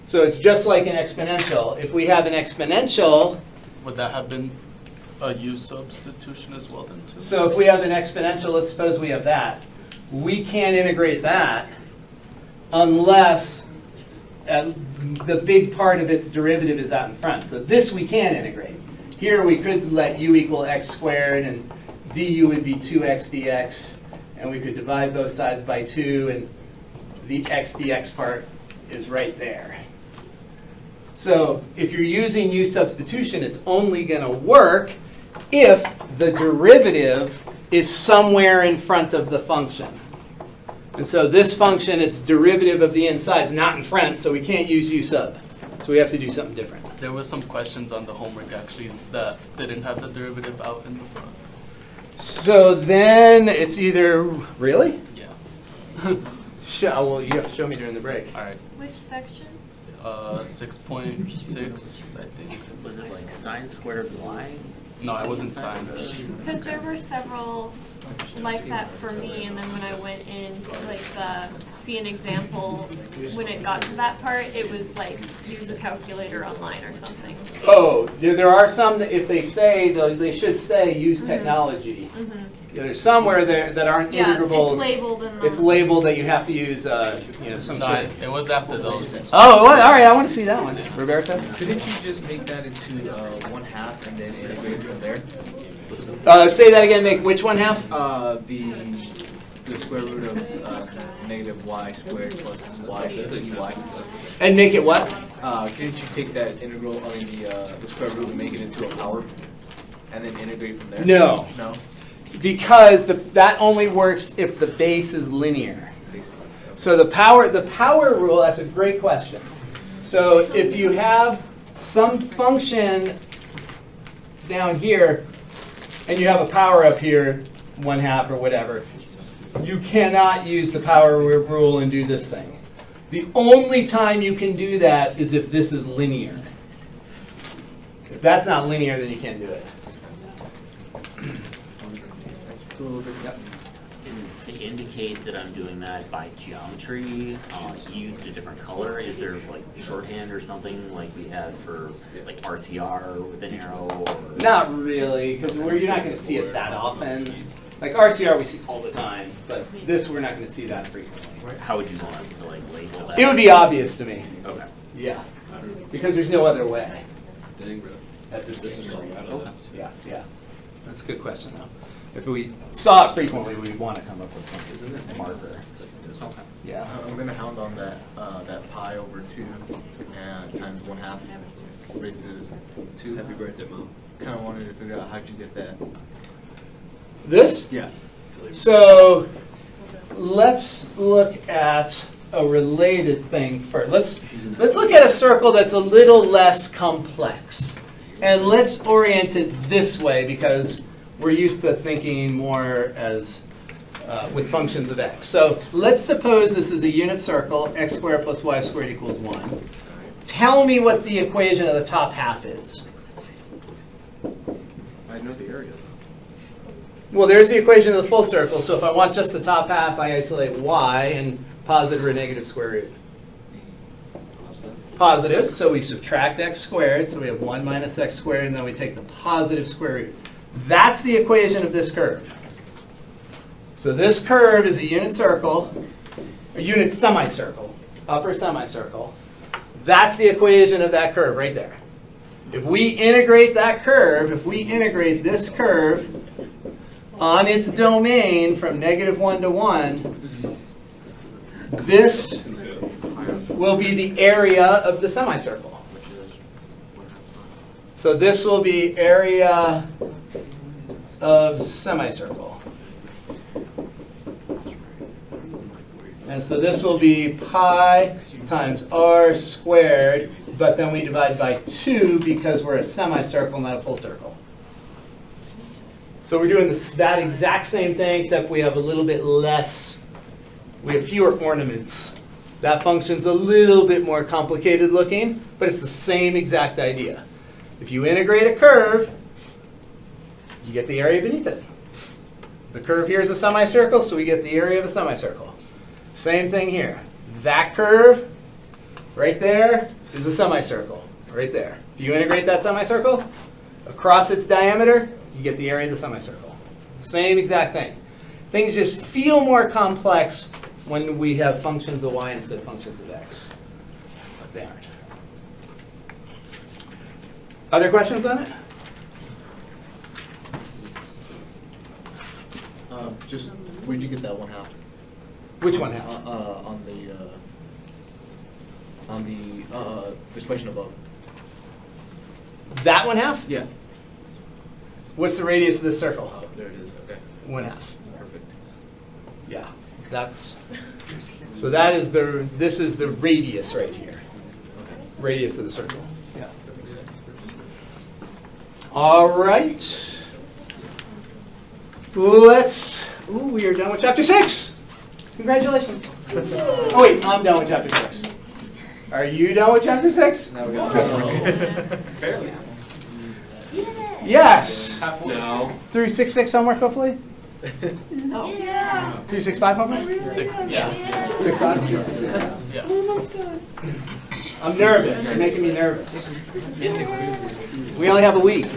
So it's just like an exponential. If we have an exponential, would that have been a U substitution as well then too? so if we have an exponential, let's suppose we have that. We can't integrate that unless the big part of its derivative is out in front. So this we can integrate. Here we could let u equal x squared and du would be 2x dx. And we could divide both sides by 2 and the x dx part is right there. So if you're using u substitution, it's only going to work if the derivative is somewhere in front of the function. And so this function, its derivative of the inside is not in front, so we can't use u sub. So we have to do something different. There was some questions on the homework actually that didn't have the derivative out in the front. So then it's either, really? Yeah. Well, you have to show me during the break. All right. Which section? 6.6, I think. Was it like sine squared y? No, I wasn't signed. Because there were several like that for me, and then when I went in to like see an example, when it got to that part, it was like use a calculator online or something. Oh, there are some that if they say, they should say use technology. There's somewhere there that aren't Yeah, it's integrable. labeled in the. It's labeled that you have to use, some No, sort of. it was after those. Oh, all right. I want to see that one, Roberto. Couldn't you just make that into 1/2 and then integrate from there? Say that again. Make which one half? The square root of negative y squared plus y dy. And make it what? Couldn't you take that integral, the square root and make it into a power, and then integrate from there? No. No. Because that only works if the base is linear. So the power rule, that's a great question. So if you have some function down here and you have a power up here, 1/2 or whatever, you cannot use the power rule and do this thing. The only time you can do that is if this is linear. If that's not linear, then you can't do it. Yep. To indicate that I'm doing that by geometry, used a different color. Is there like shorthand or something like we had for like RCR with an arrow? Or Not really, because you're not going to see it that often. Like RCR we see all the time, but this we're not going to see that frequently. how would you want us to like label that? It would be obvious to me. Okay. Yeah, because there's no other way. Dang, bro. At this This is stage. going out of that. Yeah. That's a good question though. If we saw it frequently, we'd want to come up with some marker. Okay. Yeah. I'm gonna hound on that, that pi over 2 and times 1/2 raised to 2. Happy birthday, Mom. Kinda wanted to figure out how'd you get that. This? Yeah. So let's look at a related thing first. Let's look at a circle that's a little less complex. And let's orient it this way because we're used to thinking more as with functions of x. So let's suppose this is a unit circle, x squared plus y squared equals 1. Tell me what the equation of the top half is. I know the area. Well, there's the equation of the full circle. So if I want just the top half, I isolate y and positive or negative square root. Positive, so we subtract x squared, so we have 1 minus x squared, and then we take the positive square root. That's the equation of this curve. So this curve is a unit circle, a unit semicircle, upper semicircle. That's the equation of that curve right there. If we integrate that curve, if we integrate this curve on its domain from -1 to 1, this will be the area of the semicircle. So this will be area of semicircle. And so this will be pi times r squared, but then we divide by 2 because we're a semicircle, not a full circle. So we're doing that exact same thing, except we have a little bit less, we have fewer ornaments. That function's a little bit more complicated looking, but it's the same exact idea. If you integrate a curve, you get the area beneath it. The curve here is a semicircle, so we get the area of a semicircle. Same thing here. That curve right there is a semicircle, right there. If you integrate that semicircle across its diameter, you get the area of the semicircle. Same exact thing. Things just feel more complex when we have functions of y instead of functions of x. But they aren't. Other questions on it? Just, where'd you get that 1/2? Which one half? On the question above. That 1/2? Yeah. What's the radius of this circle? Oh, there it is, okay. 1/2. Perfect. Yeah, that's, so that is this is the radius right here. Okay. Radius of the circle. Yeah. That makes sense. All right. We are done with chapter 6. Congratulations. Oh wait, I'm done with chapter 6. Are you done with chapter 6? Now we got Yes. No. Through 6-6 homework, hopefully? No. Through 6-5 homework? 6-5? I'm nervous. You're making me nervous. We only have a week.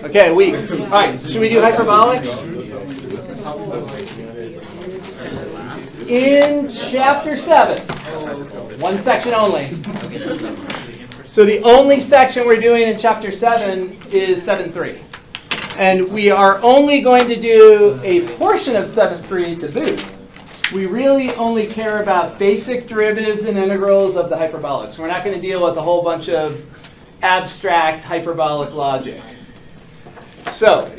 Okay, a week. All right, should we do hyperbolics? In chapter 7, one section only. So the only section we're doing in chapter 7 is 7.3. And we are only going to do a portion of 7.3 to boot. We really only care about basic derivatives and integrals of the hyperbolics. We're not going to deal with a whole bunch of abstract hyperbolic logic. So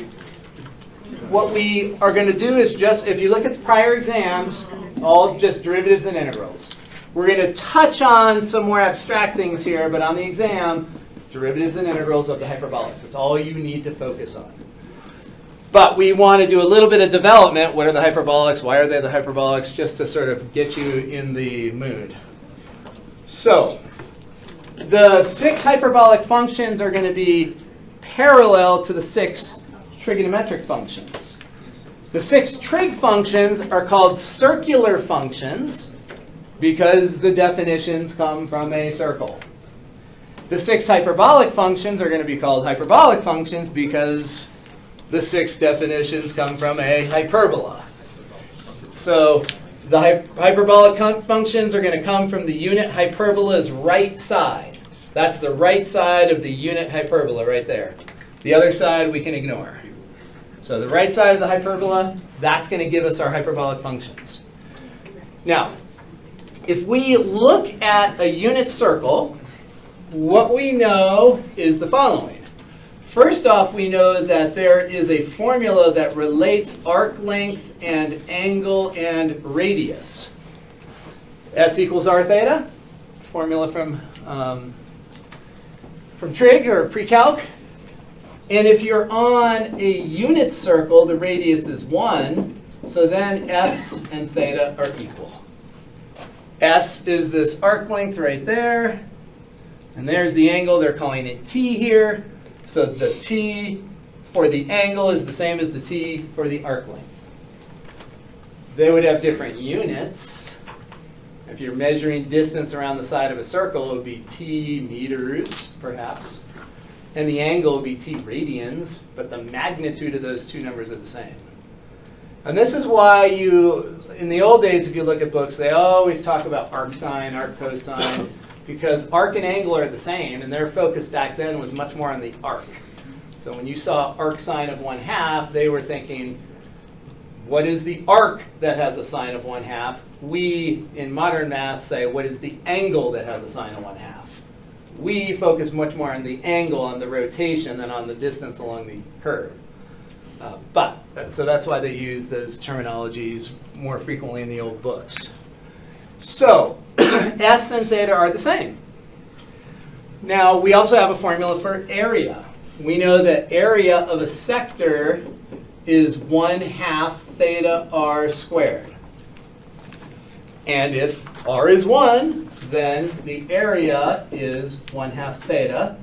what we are going to do is just, if you look at the prior exams, all just derivatives and integrals. We're going to touch on some more abstract things here, but on the exam, derivatives and integrals of the hyperbolics. That's all you need to focus on. But we want to do a little bit of development. What are the hyperbolics? Why are they the hyperbolics? Just to sort of get you in the mood. So the 6 hyperbolic functions are going to be parallel to the 6 trigonometric functions. The 6 trig functions are called circular functions because the definitions come from a circle. The 6 hyperbolic functions are going to be called hyperbolic functions because the 6 definitions come from a hyperbola. So the hyperbolic functions are going to come from the unit hyperbola's right side. That's the right side of the unit hyperbola right there. The other side we can ignore. So the right side of the hyperbola, that's going to give us our hyperbolic functions. Now, if we look at a unit circle, what we know is the following. First off, we know that there is a formula that relates arc length and angle and radius. S equals r theta, formula from trig or pre-calc. And if you're on a unit circle, the radius is 1, so then s and theta are equal. S is this arc length right there, and there's the angle. They're calling it t here. So the t for the angle is the same as the t for the arc length. They would have different units. If you're measuring distance around the side of a circle, it would be t meters, perhaps. And the angle would be t radians, but the magnitude of those two numbers are the same. And this is why in the old days, if you look at books, they always talk about arc sine, arc cosine, because arc and angle are the same, and their focus back then was much more on the arc. So when you saw arc sine of 1/2, they were thinking, what is the arc that has a sine of 1/2? We, in modern math, say, what is the angle that has a sine of 1/2? We focus much more on the angle, on the rotation, than on the distance along the curve. So that's why they use those terminologies more frequently in the old books. So S and theta are the same. Now, we also have a formula for area. We know that area of a sector is 1/2 theta r squared. And if r is 1, then the area is 1/2 theta,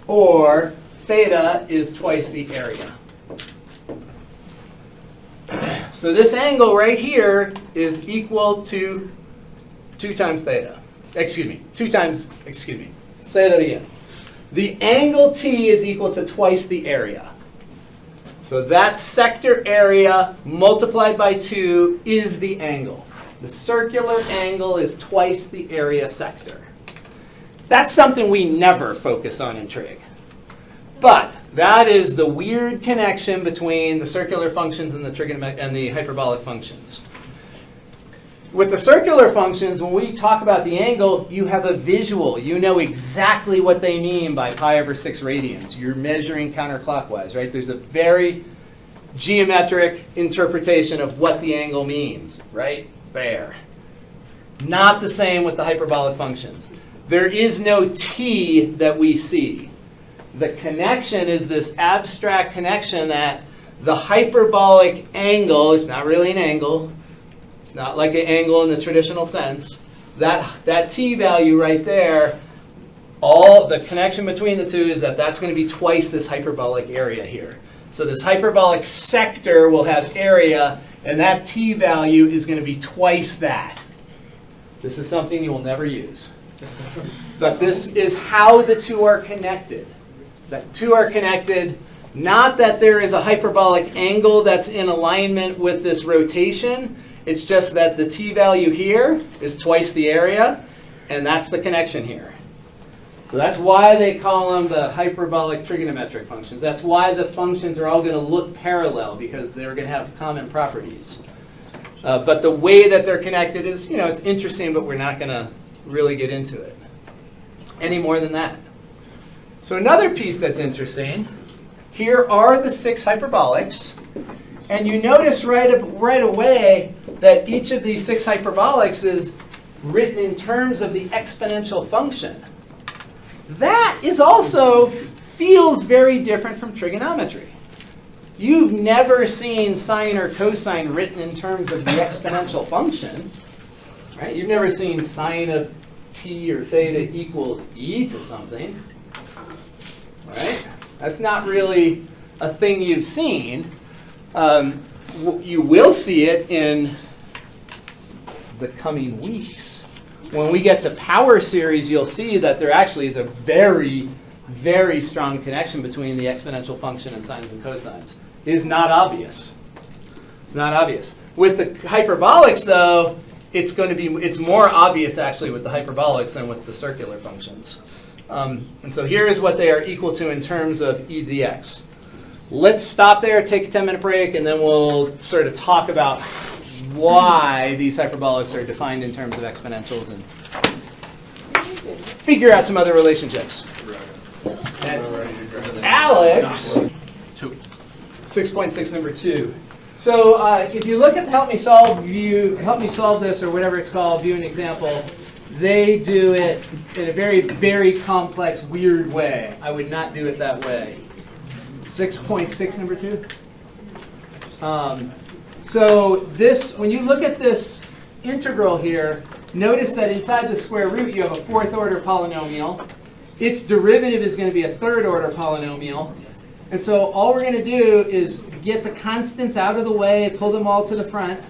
or theta is twice the area. So this angle right here is equal to 2 times theta. Say that again. The angle T is equal to twice the area. So that sector area multiplied by 2 is the angle. The circular angle is twice the area sector. That's something we never focus on in trig. But that is the weird connection between the circular functions and the hyperbolic functions. With the circular functions, when we talk about the angle, you have a visual. You know exactly what they mean by pi/6 radians. You're measuring counterclockwise, right? There's a very geometric interpretation of what the angle means, right there. Not the same with the hyperbolic functions. There is no t that we see. The connection is this abstract connection that the hyperbolic angle, it's not really an angle, it's not like an angle in the traditional sense, that t value right there, all the connection between the two is that that's going to be twice this hyperbolic area here. So this hyperbolic sector will have area, and that t value is going to be twice that. This is something you will never use. But this is how the two are connected. The two are connected, not that there is a hyperbolic angle that's in alignment with this rotation. It's just that the t value here is twice the area, and that's the connection here. So that's why they call them the hyperbolic trigonometric functions. That's why the functions are all going to look parallel, because they're going to have common properties. But the way that they're connected is, it's interesting, but we're not going to really get into it any more than that. So another piece that's interesting, here are the 6 hyperbolics. And you notice right away that each of these 6 hyperbolics is written in terms of the exponential function. That is also feels very different from trigonometry. You've never seen sine or cosine written in terms of the exponential function, right? You've never seen sine of t or theta equals e to something, right? That's not really a thing you've seen. You will see it in the coming weeks. When we get to power series, you'll see that there actually is a very, very strong connection between the exponential function and sines and cosines. It is not obvious. It's not obvious. With the hyperbolics, though, it's more obvious actually with the hyperbolics than with the circular functions. And so here is what they are equal to in terms of e dx. Let's stop there, take a 10-minute break, and then we'll sort of talk about why these hyperbolics are defined in terms of exponentials and figure out some other relationships. And Alex, 6.6 number 2. So if you look at the help me solve this, or whatever it's called, view an example, they do it in a very, very complex, weird way. I would not do it that way. 6.6 number 2. So this, when you look at this integral here, notice that inside the square root you have a 4th order polynomial. Its derivative is going to be a 3rd order polynomial. And so all we're going to do is get the constants out of the way, pull them all to the front.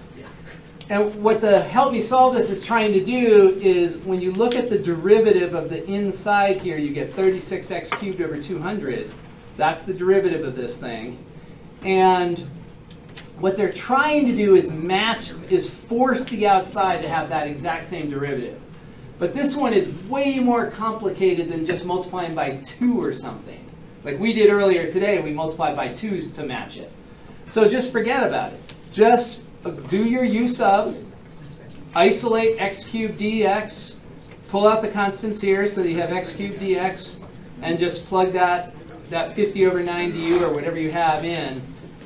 And what the help me solve this is trying to do is when you look at the derivative of the inside here, you get 36x cubed over 200. That's the derivative of this thing. And what they're trying to do is force the outside to have that exact same derivative. But this one is way more complicated than just multiplying by 2 or something. Like we did earlier today, we multiplied by 2s to match it. So just forget about it. Just do your u sub, isolate x cubed dx, pull out the constants here so that you have x cubed dx, and just plug that 50 over 9 du or whatever you have in,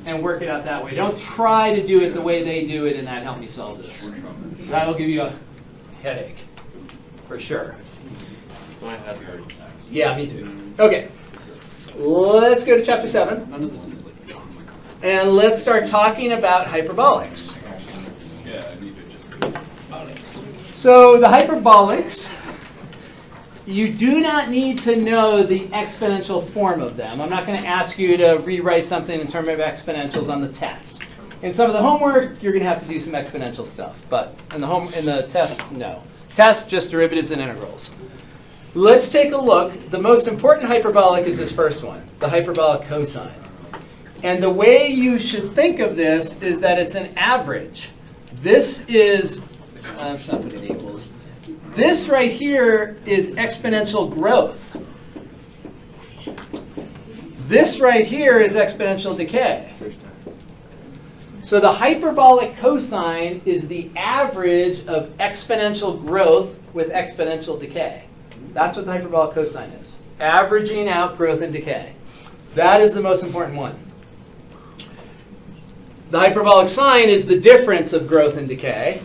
and work it out that way. Don't try to do it the way they do it in that help me solve this. That'll give you a headache, for sure. Yeah, me too. Okay. Let's go to chapter 7, and let's start talking about hyperbolics. So the hyperbolics, you do not need to know the exponential form of them. I'm not going to ask you to rewrite something in terms of exponentials on the test. In some of the homework, you're going to have to do some exponential stuff, but in the test, no. Test, just derivatives and integrals. Let's take a look. The most important hyperbolic is this first one, the hyperbolic cosine. And the way you should think of this is that it's an average. This is, let's not put it equals. This right here is exponential growth. This right here is exponential decay. So the hyperbolic cosine is the average of exponential growth with exponential decay. That's what the hyperbolic cosine is. Averaging out growth and decay. That is the most important one. The hyperbolic sine is the difference of growth and decay.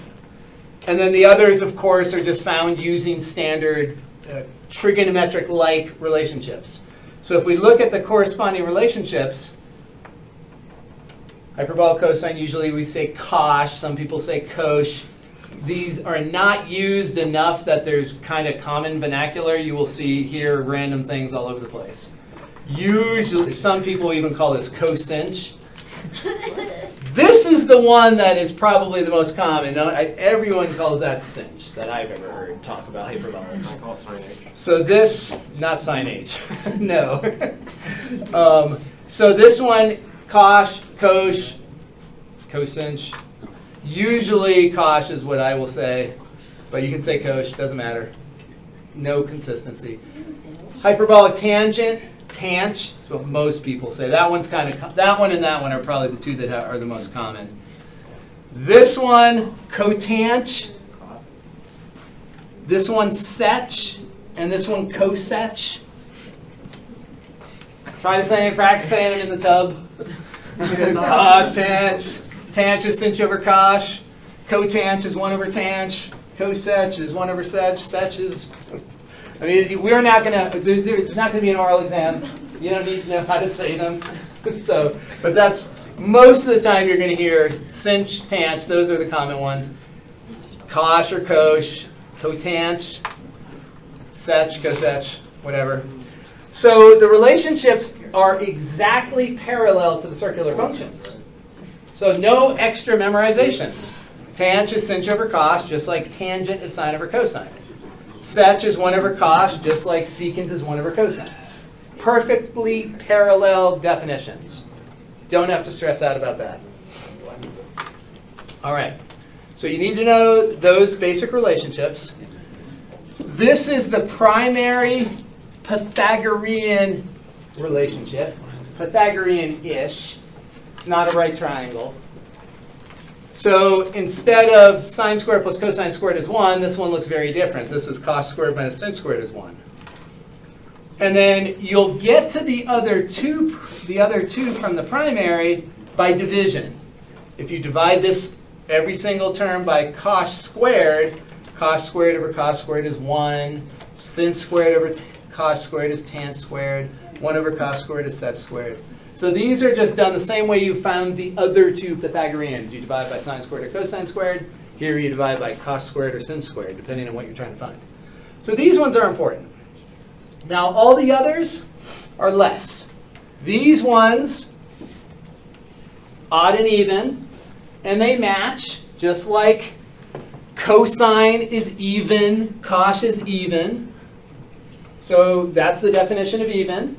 And then the others, of course, are just found using standard trigonometric-like relationships. So if we look at the corresponding relationships, hyperbolic cosine, usually we say cosh, some people say cosh. These are not used enough that there's kind of common vernacular. You will see here random things all over the place. Usually, some people even call this cosinch. This is the one that is probably the most common. Everyone calls that cinch that I've ever heard talk about hyperbolics. I call it sine H. So this, not sine H, no. So this one, cosh, cosh, cosinch. Usually cosh is what I will say, but you can say cosh, doesn't matter. No consistency. Hyperbolic tangent, tanch, is what most people say. That one's kind of, that one and that one are probably the two that are the most common. This one, cotanch. This one, sech, and this one, cosech. Try to say, practice saying them in the tub. Cosh, tanch. Tanch is cinch over cosh. Cotanch is 1 over tanch. Cosech is 1 over sech. Sech is, I mean, we're not going to, it's not going to be an oral exam. You don't need to know how to say them. So, but that's, most of the time you're going to hear cinch, tanch. Those are the common ones. Cosh or cosh, cotanch, sech, cosech, whatever. So the relationships are exactly parallel to the circular functions. So no extra memorization. Tanch is sinh over cosh, just like tangent is sine over cosine. Sech is 1 over cosh, just like secant is 1 over cosine. Perfectly parallel definitions. Don't have to stress out about that. All right. So you need to know those basic relationships. This is the primary Pythagorean relationship. Pythagorean-ish. It's not a right triangle. So instead of sine squared plus cosine squared is 1, this one looks very different. This is cos squared minus sin squared is 1. And then you'll get to the other two from the primary by division. If you divide this every single term by cos squared over cos squared is 1. Sin squared over cos squared is tan squared. 1 over cos squared is sec squared. So these are just done the same way you found the other two Pythagoreans. You divide by sine squared or cosine squared. Here you divide by cos squared or sin squared, depending on what you're trying to find. So these ones are important. Now all the others are less. These ones, odd and even, and they match, just like cosine is even, cos is even. So that's the definition of even.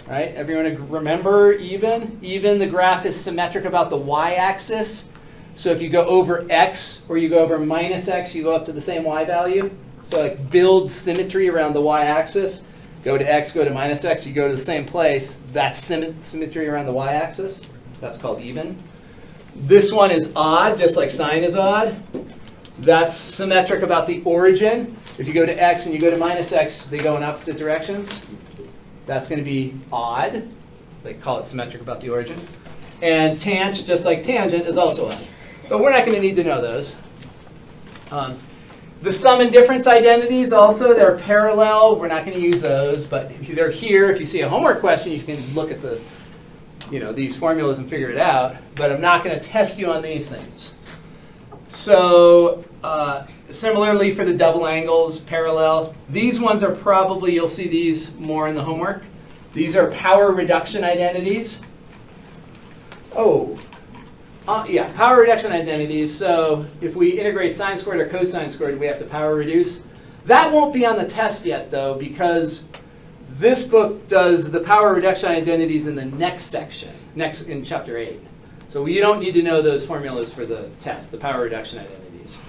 Right? Everyone remember even? Even, the graph is symmetric about the y-axis. So if you go over x or you go over minus x, you go up to the same y value. So like build symmetry around the y-axis. Go to x, go to minus x, you go to the same place. That's symmetry around the y-axis. That's called even. This one is odd, just like sine is odd. That's symmetric about the origin. If you go to x and you go to minus x, they go in opposite directions. That's going to be odd. They call it symmetric about the origin. And tangent, just like tangent, is also odd. But we're not going to need to know those. The sum and difference identities also, they're parallel. We're not going to use those, but they're here. If you see a homework question, you can look at the, these formulas and figure it out. But I'm not going to test you on these things. So similarly for the double angles, parallel. These ones are probably, you'll see these more in the homework. These are power reduction identities. Yeah, power reduction identities. So if we integrate sine squared or cosine squared, we have to power reduce. That won't be on the test yet, though, because this book does the power reduction identities in the next section, in chapter 8. So you don't need to know those formulas for the test, the power reduction identities.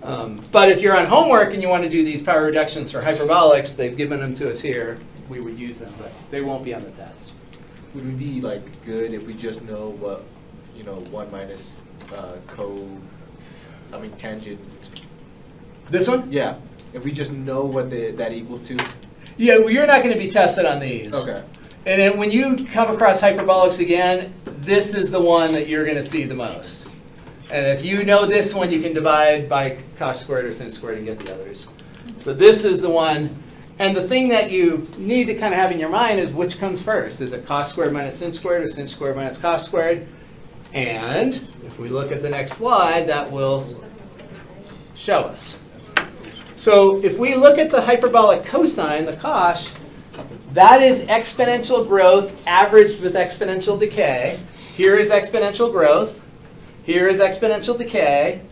But if you're on homework and you want to do these power reductions for hyperbolics, they've given them to us here. We would use them, but they won't be on the test. Would we be good if we just know what 1 minus tangent? This one? Yeah. If we just know what that equals to. Yeah, well, you're not going to be tested on these. Okay. And then when you come across hyperbolics again, this is the one that you're going to see the most. And if you know this one, you can divide by cos squared or sin squared and get the others. So this is the one. And the thing that you need to kind of have in your mind is which comes first. Is it cos squared minus sin squared or sin squared minus cos squared? And if we look at the next slide, that will show us. So if we look at the hyperbolic cosine, the cosh, that is exponential growth averaged with exponential decay. Here is exponential growth. Here is exponential decay.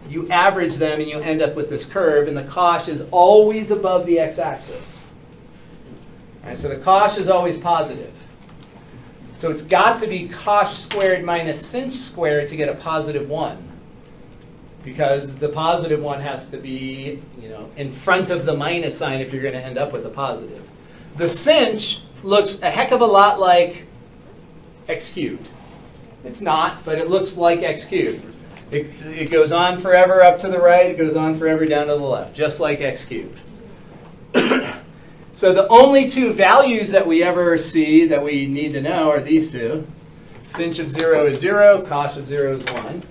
You average them and you end up with this curve, and the cosh is always above the x-axis. All right, so the cosh is always positive. So it's got to be cosh squared minus sinh squared to get a positive 1. Because the positive 1 has to be in front of the minus sign if you're going to end up with a positive. The sinh looks a heck of a lot like x cubed. It's not, but it looks like x cubed. It goes on forever up to the right. It goes on forever down to the left, just like x cubed. So the only two values that we ever see that we need to know are these two. Sinh of 0 is 0. Cosh of 0 is 1.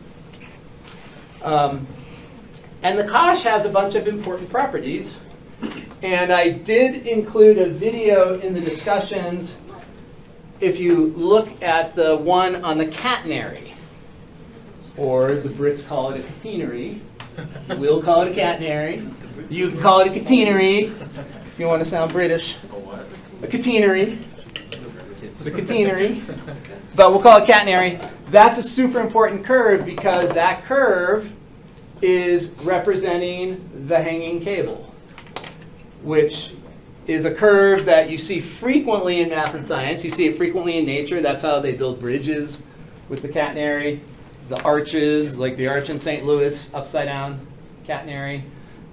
And the cosh has a bunch of important properties. And I did include a video in the discussions if you look at the one on the catenary. Or the Brits call it a catenary. We'll call it a catenary. You can call it a catenary if you want to sound British. A catenary. The catenary. But we'll call it catenary. That's a super important curve because that curve is representing the hanging cable, which is a curve that you see frequently in math and science. You see it frequently in nature. That's how they build bridges with the catenary. The arches, like the arch in St. Louis, upside down catenary.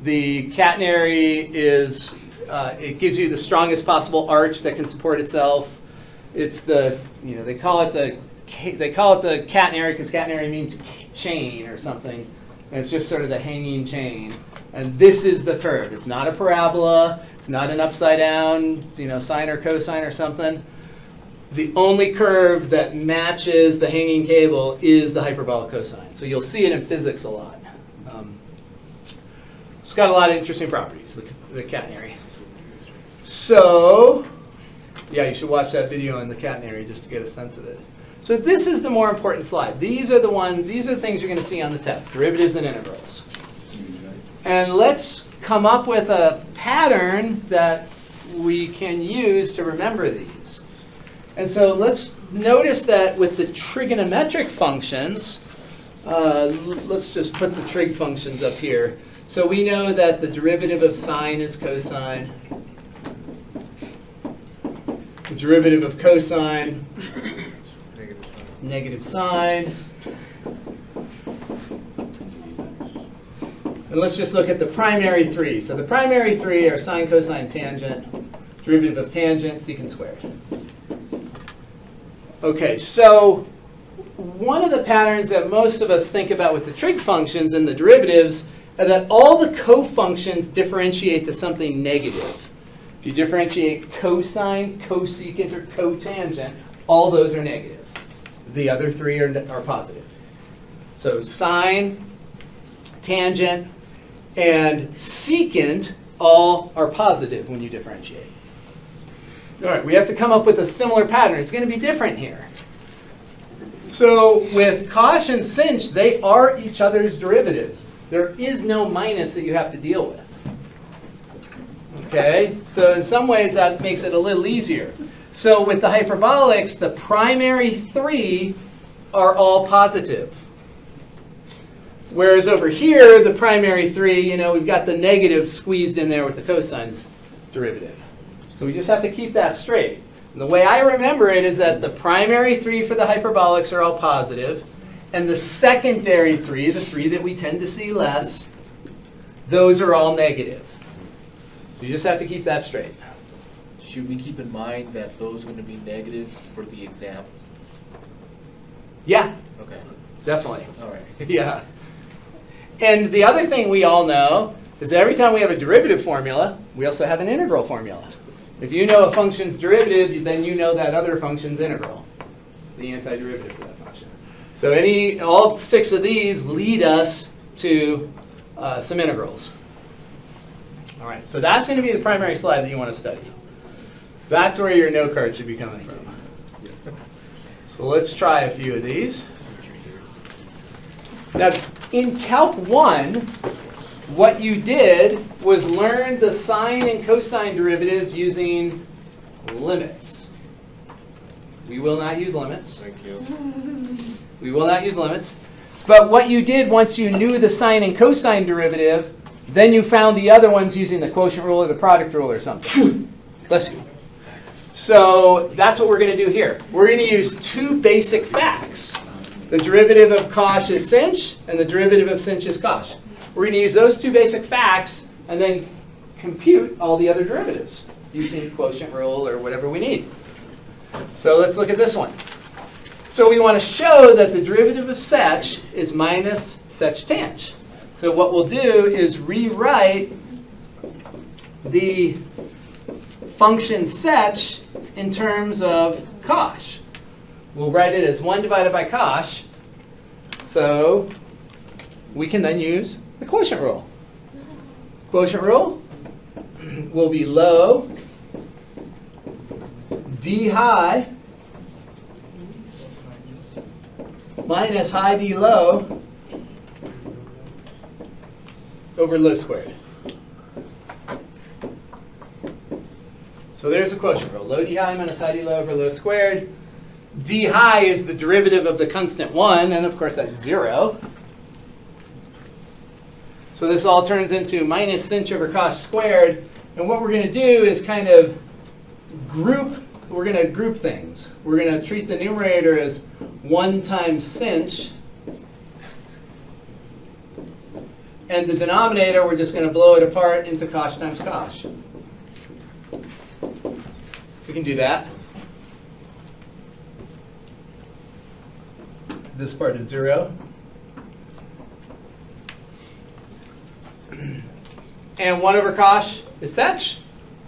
The catenary is, it gives you the strongest possible arch that can support itself. It's the, you know, they call it the catenary because catenary means chain or something. And it's just sort of the hanging chain. And this is the curve. It's not a parabola. It's not an upside down, you know, sine or cosine or something. The only curve that matches the hanging cable is the hyperbolic cosine. So you'll see it in physics a lot. It's got a lot of interesting properties, the catenary. So, yeah, you should watch that video on the catenary just to get a sense of it. So this is the more important slide. These are the things you're going to see on the test, derivatives and integrals. And let's come up with a pattern that we can use to remember these. And so let's notice that with the trigonometric functions, let's just put the trig functions up here. So we know that the derivative of sine is cosine. The derivative of cosine is negative sine. And let's just look at the primary three. So the primary three are sine, cosine, tangent. Derivative of tangent, secant squared. Okay, so one of the patterns that most of us think about with the trig functions and the derivatives are that all the cofunctions differentiate to something negative. If you differentiate cosine, cosecant, or cotangent, all those are negative. The other three are positive. So sine, tangent, and secant all are positive when you differentiate. All right, we have to come up with a similar pattern. It's going to be different here. So with cosh and sinh, they are each other's derivatives. There is no minus that you have to deal with. Okay, so in some ways that makes it a little easier. So with the hyperbolics, the primary three are all positive. Whereas over here, the primary three, you know, we've got the negative squeezed in there with the cosines derivative. So we just have to keep that straight. And the way I remember it is that the primary three for the hyperbolics are all positive, and the secondary three, the three that we tend to see less, those are all negative. So you just have to keep that straight. Should we keep in mind that those are going to be negatives for the examples? Yeah, Okay. definitely. All right. Yeah. And the other thing we all know is that every time we have a derivative formula, we also have an integral formula. If you know a function's derivative, then you know that other function's integral, the antiderivative for that function. So all 6 of these lead us to some integrals. All right, so that's going to be the primary slide that you want to study. That's where your note card should be coming from. So let's try a few of these. Now, in Calc 1, what you did was learn the sine and cosine derivatives using limits. We will not use limits. Thank you. We will not use limits. But what you did once you knew the sine and cosine derivative, then you found the other ones using the quotient rule or the product rule or something. Bless you. So that's what we're going to do here. We're going to use 2 basic facts. The derivative of cosh is sinh, and the derivative of sinh is cosh. We're going to use those 2 basic facts and then compute all the other derivatives using quotient rule or whatever we need. So let's look at this one. So we want to show that the derivative of sech is minus sech tanh. So what we'll do is rewrite the function sech in terms of cosh. We'll write it as 1 divided by cosh. So we can then use the quotient rule. Quotient rule will be low d high minus high d low over low squared. So there's the quotient rule. Low d high minus high d low over low squared. D high is the derivative of the constant 1, and of course that's 0. So this all turns into minus sinh over cosh squared. And what we're going to do is kind of group things. We're going to treat the numerator as 1 times sinh. And the denominator, we're just going to blow it apart into cosh times cosh. We can do that. this part is 0. And 1 over cosh is sech.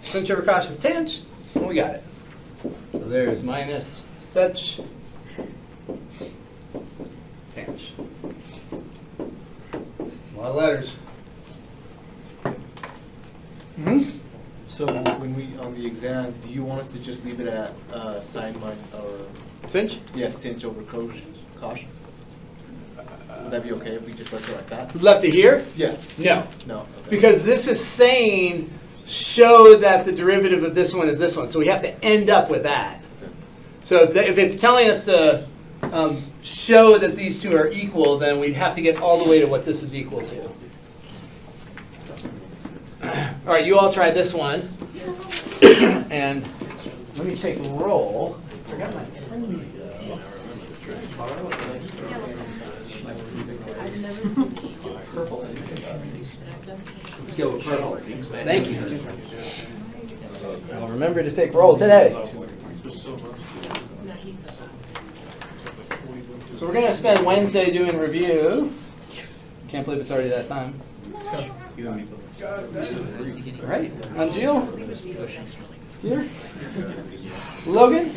Sinh over cosh is tanh. And we got it. So there's minus sech tanh. A lot of letters. So when we, on the exam, do you want us to just leave it at sine minus, or, Sinh? yeah, sinh over cosh? Would that be okay if we just left it like that? Left it here? Yeah. No. No, okay. Because this is saying show that the derivative of this one is this one. So we have to end up with that. So if it's telling us to show that these two are equal, then we'd have to get all the way to what this is equal to. All right, you all tried this one. And let me take a roll. I got my pens, though. Purple. Let's go with purple. Thank you. I'll remember to take roll today. So we're going to spend Wednesday doing review. Can't believe it's already that time. All right, Anjil? Here? Logan?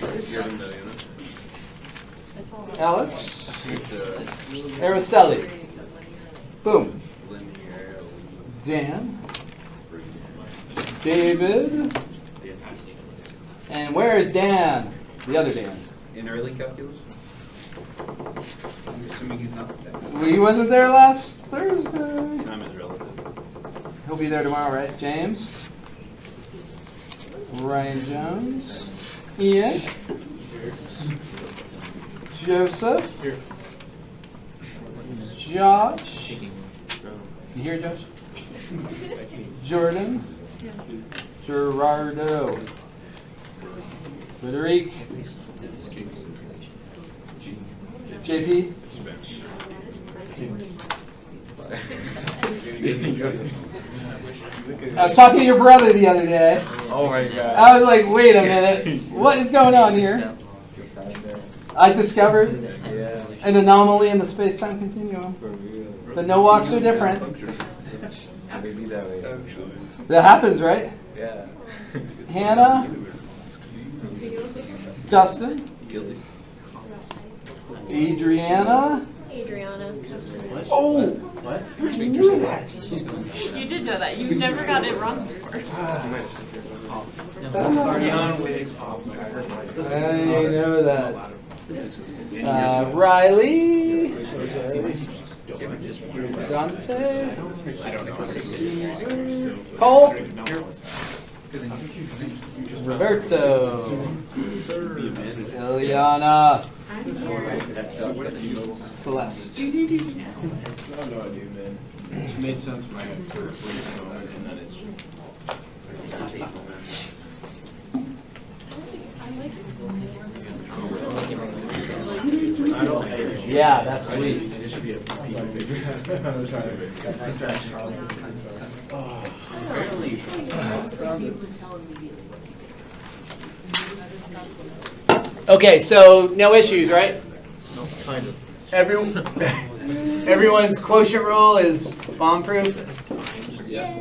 Alex? Araceli? Boom. Dan? David? And where is Dan? The other Dan. In early calculus? I'm assuming he's not there. He wasn't there last Thursday. Time is relative. He'll be there tomorrow, right? James? Ryan Jones? Ian? Joseph? Josh? You here, Josh? Jordan? Gerardo? Frederic? JP? I was talking to your brother the other day. Oh my God. I was like, wait a minute. What is going on here? I discovered an anomaly in the space-time continuum. The no-walks are different. That happens, right? Yeah. Hannah? Justin? Adriana? Adriana. Oh! You knew that. You did know that. You've never got it wrong before. I know that. Riley? Dante? Cole? Roberto? Eliana? Celeste? It made sense when I first leave, and then it's Yeah, that's sweet. it should be a piece of paper. Okay, so no issues, right? Kind of. Everyone's quotient rule is bomb-proof? Yeah.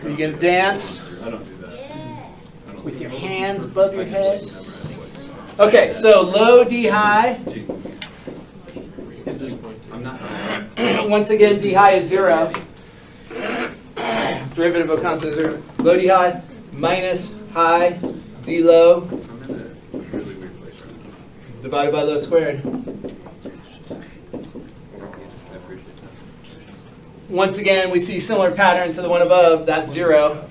Are you gonna dance I don't do that. with your hands above your head? Okay, so low, D high. I'm not. Once again, D high is 0. Derivative of constant is 0. Low D high minus high D low I'm in a really weird place right now. divided by low squared. I appreciate that. Once again, we see similar pattern to the one above. That's 0.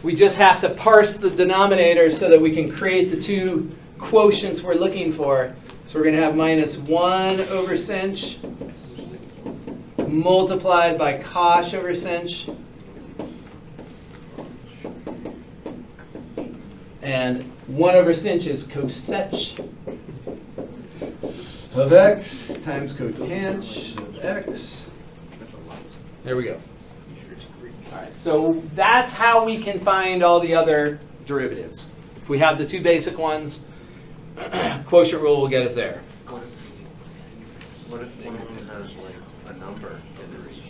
We just have to parse the denominator so that we can create the two quotients we're looking for. So we're going to have minus 1 over sinh multiplied by cosh over sinh. And 1 over sinh is cosec of x times cotangent of x. There we go. All right, so that's how we can find all the other derivatives. If we have the two basic ones, quotient rule will get us there. What if one of them has like a number in the ratio?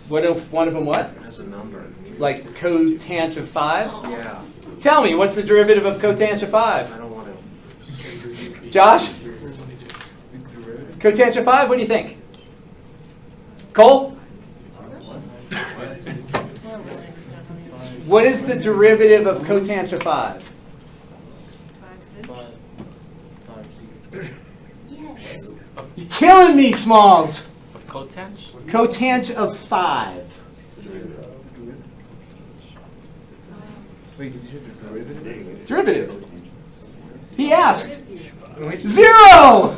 What if one of them what? Has a number. Like cotangent of 5? Yeah, Tell me, what's the derivative of cotangent of 5? I don't want to. Josh? Cotangent of 5, what do you think? Cole? What is the derivative of cotangent of 5? 5 secant squared. Yes. You're killing me, Smalls. Of cotang? Cotangent of 5. Wait, did you say this derivative? Derivative. He asked. 0!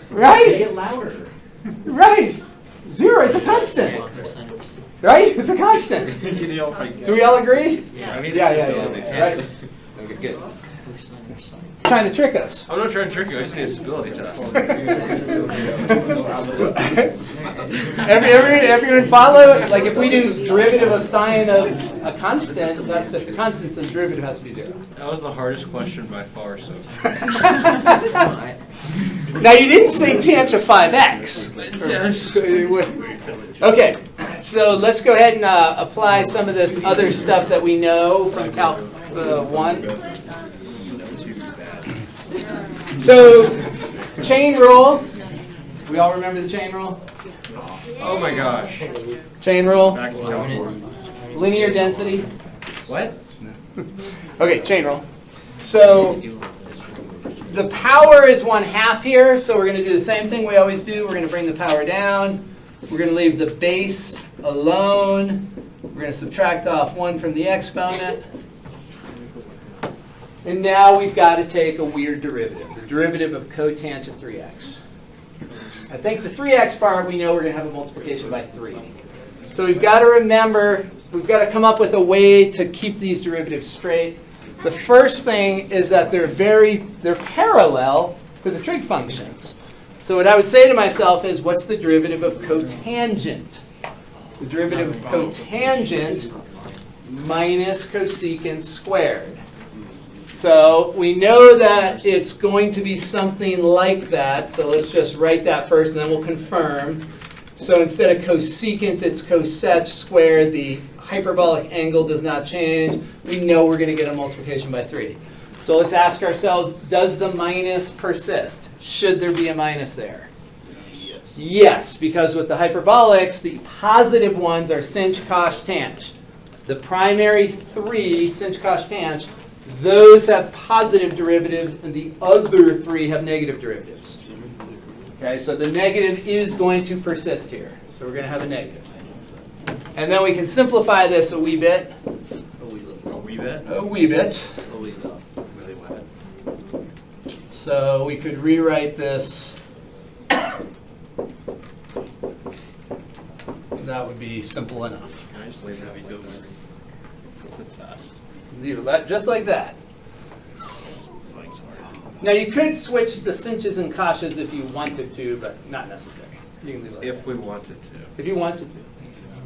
Right? Get louder. Right. 0, it's a constant. Right? It's a constant. Do we all agree? Yeah. Right. Okay, good. Trying to trick us. I'm not trying to trick you, I just need a stability test. Everyone follow? Like if we do derivative of sine of a constant, that's just a constant, so the derivative has to be 0. That was the hardest question by far, so. Now you didn't say tangent of 5x. Okay, so let's go ahead and apply some of this other stuff that we know from Calc 1. So, chain rule. We all remember the chain rule? Oh my gosh. Chain rule. Back to calculus. Linear density. What? Okay, chain rule. So, the power is 1/2 here, so we're going to do the same thing we always do. We're going to bring the power down. We're going to leave the base alone. We're going to subtract off 1 from the exponent. And now we've got to take a weird derivative, the derivative of cotangent 3x. I think the 3x part, we know we're going to have a multiplication by 3. So we've got to remember, we've got to come up with a way to keep these derivatives straight. The first thing is that they're parallel to the trig functions. So what I would say to myself is, what's the derivative of cotangent? The derivative of cotangent minus cosecant squared. So we know that it's going to be something like that. So let's just write that first, and then we'll confirm. So instead of cosecant, it's cosec squared. The hyperbolic angle does not change. We know we're going to get a multiplication by 3. So let's ask ourselves, does the minus persist? Should there be a minus there? Yes, because with the hyperbolics, the positive ones are sinh, cosh, tanh. The primary 3, sinh, cosh, tanh, those have positive derivatives, and the other 3 have negative derivatives. Okay, so the negative is going to persist here. So we're going to have a negative. And then we can simplify this a wee bit. A wee bit? A wee bit. Really wet. So we could rewrite this. That would be simple enough. Can I just leave that video the test? Leave it just like that. Now you could switch the cinches and coshes if you wanted to, but not necessary. You can leave it like If that. we wanted to. If you wanted to.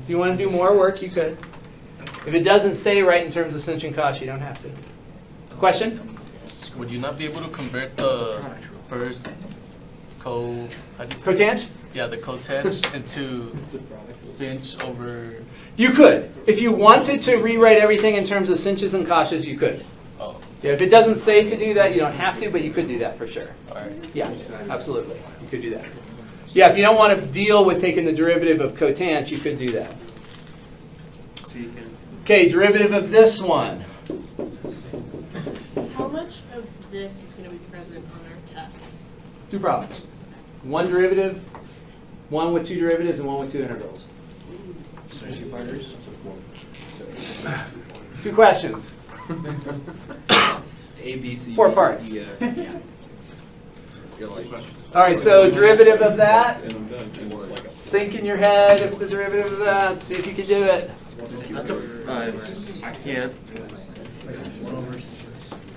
If you want to do more work, you could. If it doesn't say right in terms of cinch and cosh, you don't have to. Question? Would you not be able to convert the first how do you say? Cotangent? Yeah, the cotangent into sinh over. You could. If you wanted to rewrite everything in terms of cinches and coshes, you could. Oh, Yeah, if it doesn't say to do that, you don't have to, but you could do that for sure. all right. Yeah, absolutely. You could do that. Yeah, if you don't want to deal with taking the derivative of cotangent, you could do that. Okay, derivative of this one. How much of this is going to be present on our test? 2 problems. 1 derivative, 1 with 2 derivatives, and 1 with 2 integrals. So 2 parters? 2 questions. A, B, C, 4 parts. D, All right, so derivative of that. And I'm done. And just like Think in your head of the derivative of that. See if you can do it. That's a, I can't.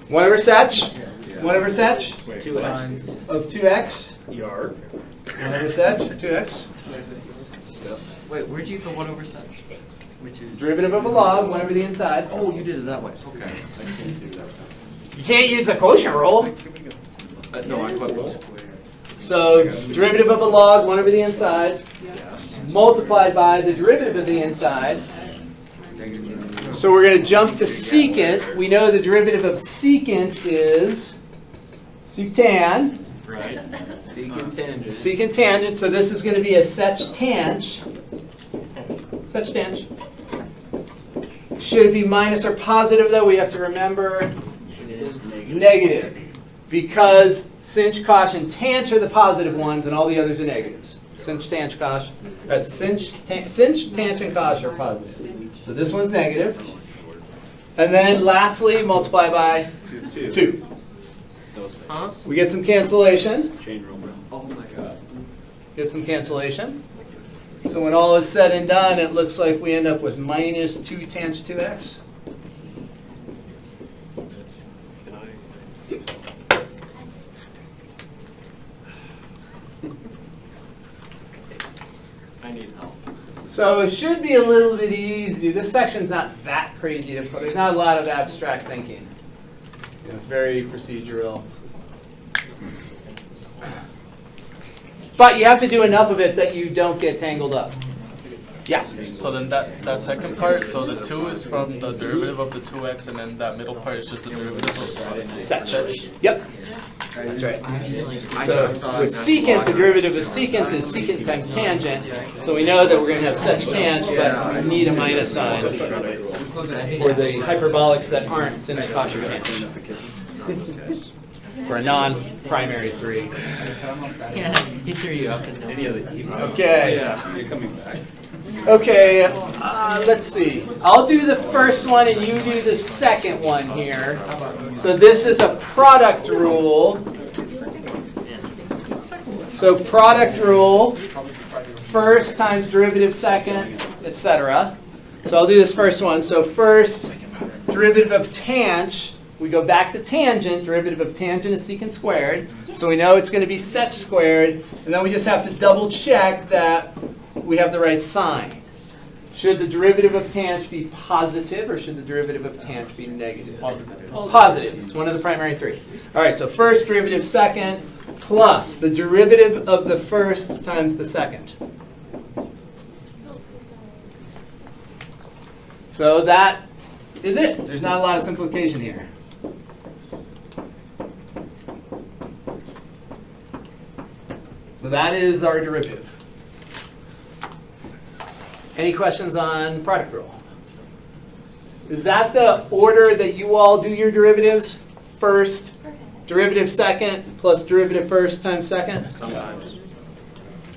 1 over sec. 1 over sec 2 times of 2x. ER. 1 over sec of 2x. Wait, where'd you get the 1 over sec? Which is. Derivative of a log, 1 over the inside. Oh, you did it that way, okay. You can't use the quotient rule. No, I clicked. So derivative of a log, 1 over the inside, multiplied by the derivative of the inside. So we're going to jump to secant. We know the derivative of secant is sectan. Right. Secant tangent. Secant tangent. So this is going to be a sec-tang. Sec-tang. Should it be minus or positive, though? We have to remember negative. Because sinh, cosh, and tanh are the positive ones, and all the others are negatives. Sinh, tanh, cosh, tanh, and cosh are positive. So this one's negative. And then lastly, multiply by 2. Huh? We get some cancellation. Chain rule. Oh my god. Get some cancellation. So when all is said and done, it looks like we end up with minus 2 tanh 2x. I need help. So it should be a little bit easy. This section's not that crazy to put. There's not a lot of abstract thinking. It's very procedural. But you have to do enough of it that you don't get tangled up. Yeah. So then that second part, so the 2 is from the derivative of the 2x, and then that middle part is just the derivative of Sec. Yep. That's right. So with secant, the derivative of secant is secant times tangent. So we know that we're going to have sec-tang, but we need a minus sign for the hyperbolics that aren't sinh, cosh, or tangent. For a non-primary 3. Yeah, he threw you up and down. Okay. Yeah, you're coming back. Okay, let's see. I'll do the first one and you do the second one here. So this is a product rule. So product rule, first times derivative second, etc. So I'll do this first one. So first, derivative of tanh. We go back to tangent. Derivative of tangent is secant squared. So we know it's going to be sec squared. And then we just have to double check that we have the right sign. Should the derivative of tanh be positive, or should the derivative of tanh be negative? Positive. It's one of the primary 3. All right, so first derivative second plus the derivative of the first times the second. So that is it. There's not a lot of simplification here. So that is our derivative. Any questions on product rule? Is that the order that you all do your derivatives? First, derivative second, plus derivative first times second? Sometimes.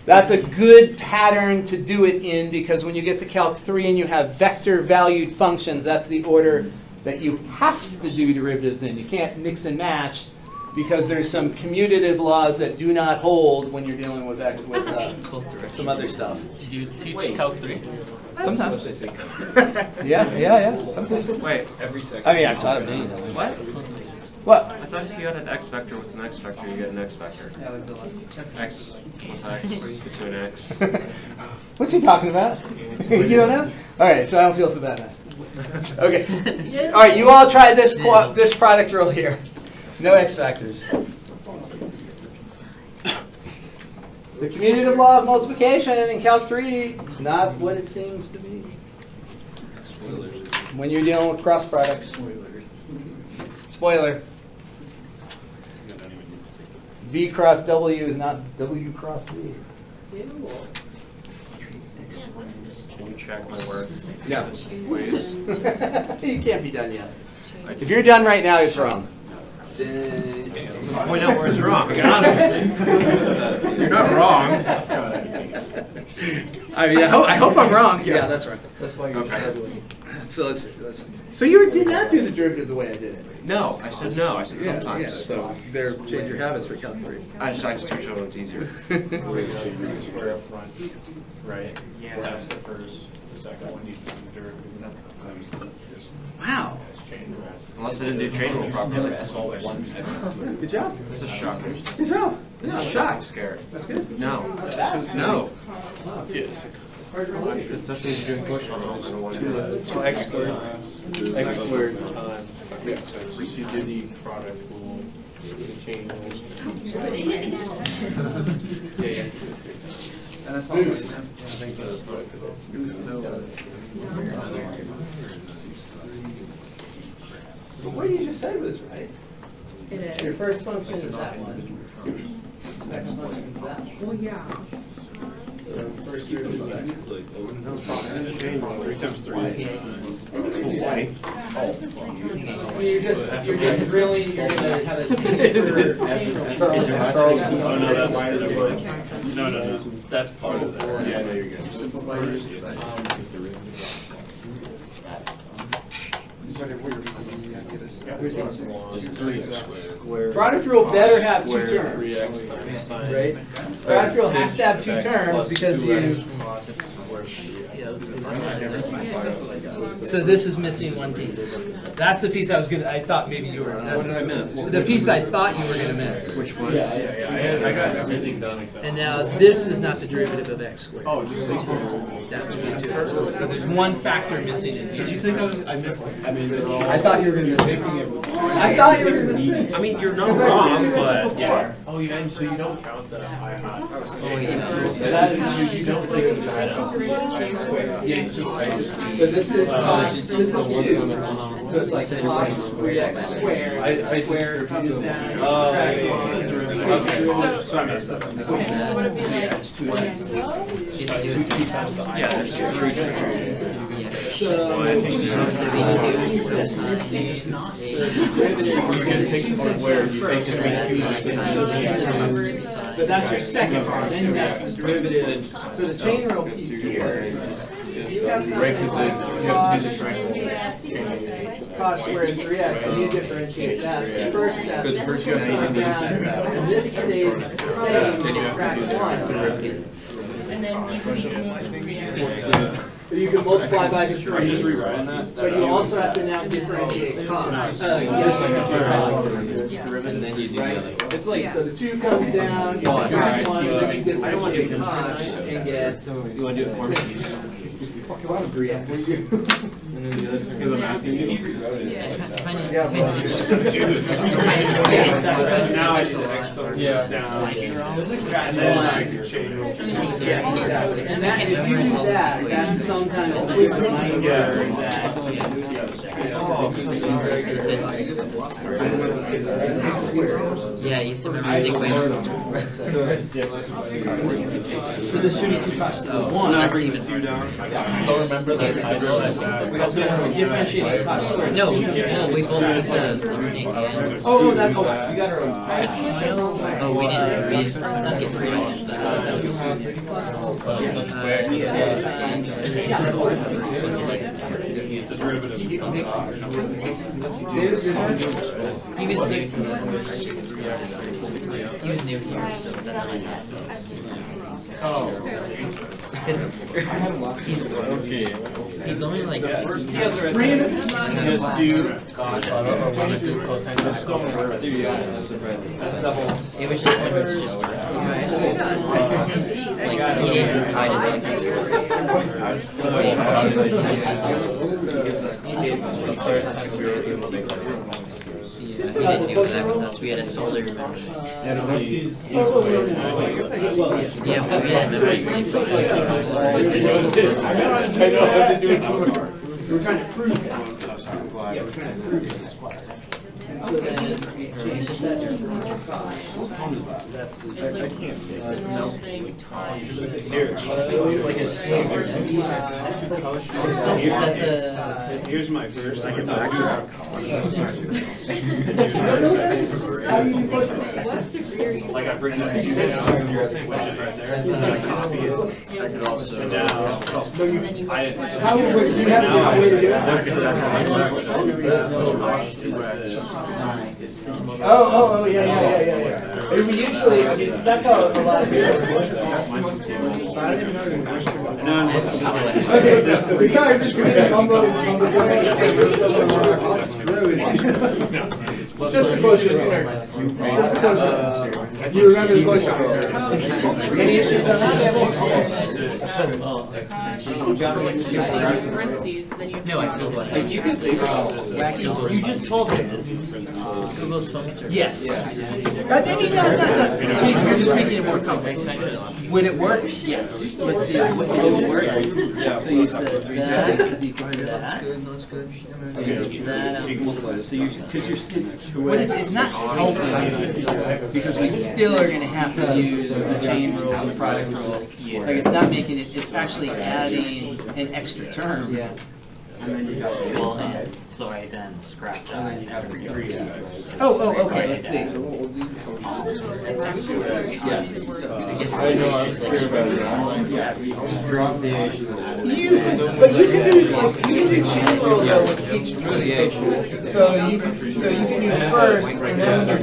That's a good pattern to do it in, because when you get to Calc 3 and you have vector valued functions, that's the order that you have to do derivatives in. You can't mix and match, because there's some commutative laws that do not hold when you're dealing with some other stuff. Did you teach Calc 3? Sometimes. Yeah. Sometimes. Wait, Every second. I mean, I've taught them many times. what? What? I thought if you had an x vector with an x vector, you get an x vector. X plus x equals to an x. What's he talking about? You don't know? All right, so I don't feel so bad now. Okay. All right, you all try this product rule here. No x factors. The commutative law of multiplication in Calc 3 is not what it seems to be when you're dealing with cross products. Spoiler. V cross W is not W cross V. Can you check my work? No. Please. You can't be done yet. If you're done right now, it's wrong. Point out where it's wrong. You're not wrong. I mean, I hope I'm wrong. Yeah, that's right. That's why you're Okay. So let's see. So you did not do the derivative the way I did it. No, I said no. I said Yeah, sometimes. so there, change your habits for Calc 3. I just took it when it's easier. Square up front, right? Yeah. That's the first, the second one, you do the derivative. That's- Times just Wow. chain the rest. Unless I didn't do chain rule properly. Good job. This is shocking. Good job. This is I'm shocked. scared. That's good. No. That's bad. No. Yes. This testing is doing quotient. Two x squared times, you do the product rule, the change. Yeah. And that's boost. But what you just said was right. It is. Your first function is that one. Second function is that one. Well, yeah. So first derivative is that. 3 times 3. Well, you're just really, you're gonna have a super. Oh, no, that's part of that. Yeah, there you go. Just 3 squared. Product rule better have two terms, 3x times right? Product rule has to have two terms because you. So this is missing one piece. That's the piece I thought maybe you were. What did I miss? The piece I thought you were gonna miss. Which one? Yeah. I got everything done except. And now this is not the derivative of x squared. Oh, just these two. That would be two. So there's one factor missing in here. Did you think I missed? I mean, they're all. I thought you were gonna miss it. I thought you were gonna miss it. I mean, you're not wrong, but yeah. Oh, you and so you don't count the I hot. You don't take it as So this is cos, this is 2. So it's like cos 3x squared. I Squared comes down. Okay, so I messed up. Yeah, it's 2x. Yeah, there's 3 derivatives. So piece that's missing. You're gonna take the part where you make it But that's your second part, then that's the derivative. So the chain rule piece here, you have something like cos squared 3x, and you differentiate that. The first step, this comes down, and this stays the same, subtract 1. and then But you can multiply by 3. I'm just rewriting that. But you also have to now differentiate cos. And then you do the other one. It's like, so the 2 comes down, you subtract 1, then you differentiate cos, and get. You want to do it for me? Because I'm asking you. So now I select down. And then I can change. Yes, exactly. And that, if you do that, that's sometimes a reminder that. Yeah, you have to memorize the equation. So this should be 2 cos. One, I bring this 2 down. So remember that title that Differentiate cos squared. No, we both used the learning and. Oh, that's all. You got our own. Oh, we didn't get 3 on it. the square. The derivative. He was new to me. He was new here, so that's what I had. He's only like. Just do. Gosh, I don't want to do cosine. That's double. It was just like he didn't provide his he didn't do that with us. We had a solar. Yeah, but we had memorized We're trying to prove that. Yeah, we're trying to prove it. And so then change the set to that's the. it's like no thing times. It's like Here's my first. I can What degree are you? Like I bring that 2 down, which is right there. And then I copy it. I could also down. How would you have a way to do that? Oh, yeah. And we usually, I mean, that's how a lot of people. Okay, we kind of just unloaded on the It's just a quotient rule. Just a quotient rule. You remember the quotient rule. Any issues on that? Parentheses, then you have. No, I feel like. You can say You just told him this. It's Google's phone service. Yes. You're just making it more complex. Would it work? Yes. Let's see. Would it work? So you said that is equal to that. So you take that out. So you, because you're, it's not helping because we still are going to have to use the chain rule and the product rule. Like it's not making it, it's actually adding an extra term. Yeah. Well, and so I then scrap that. Oh, okay, let's see. I know, I'm scared about it. But you can do chain rule though with each piece. So you can do first, and then when you're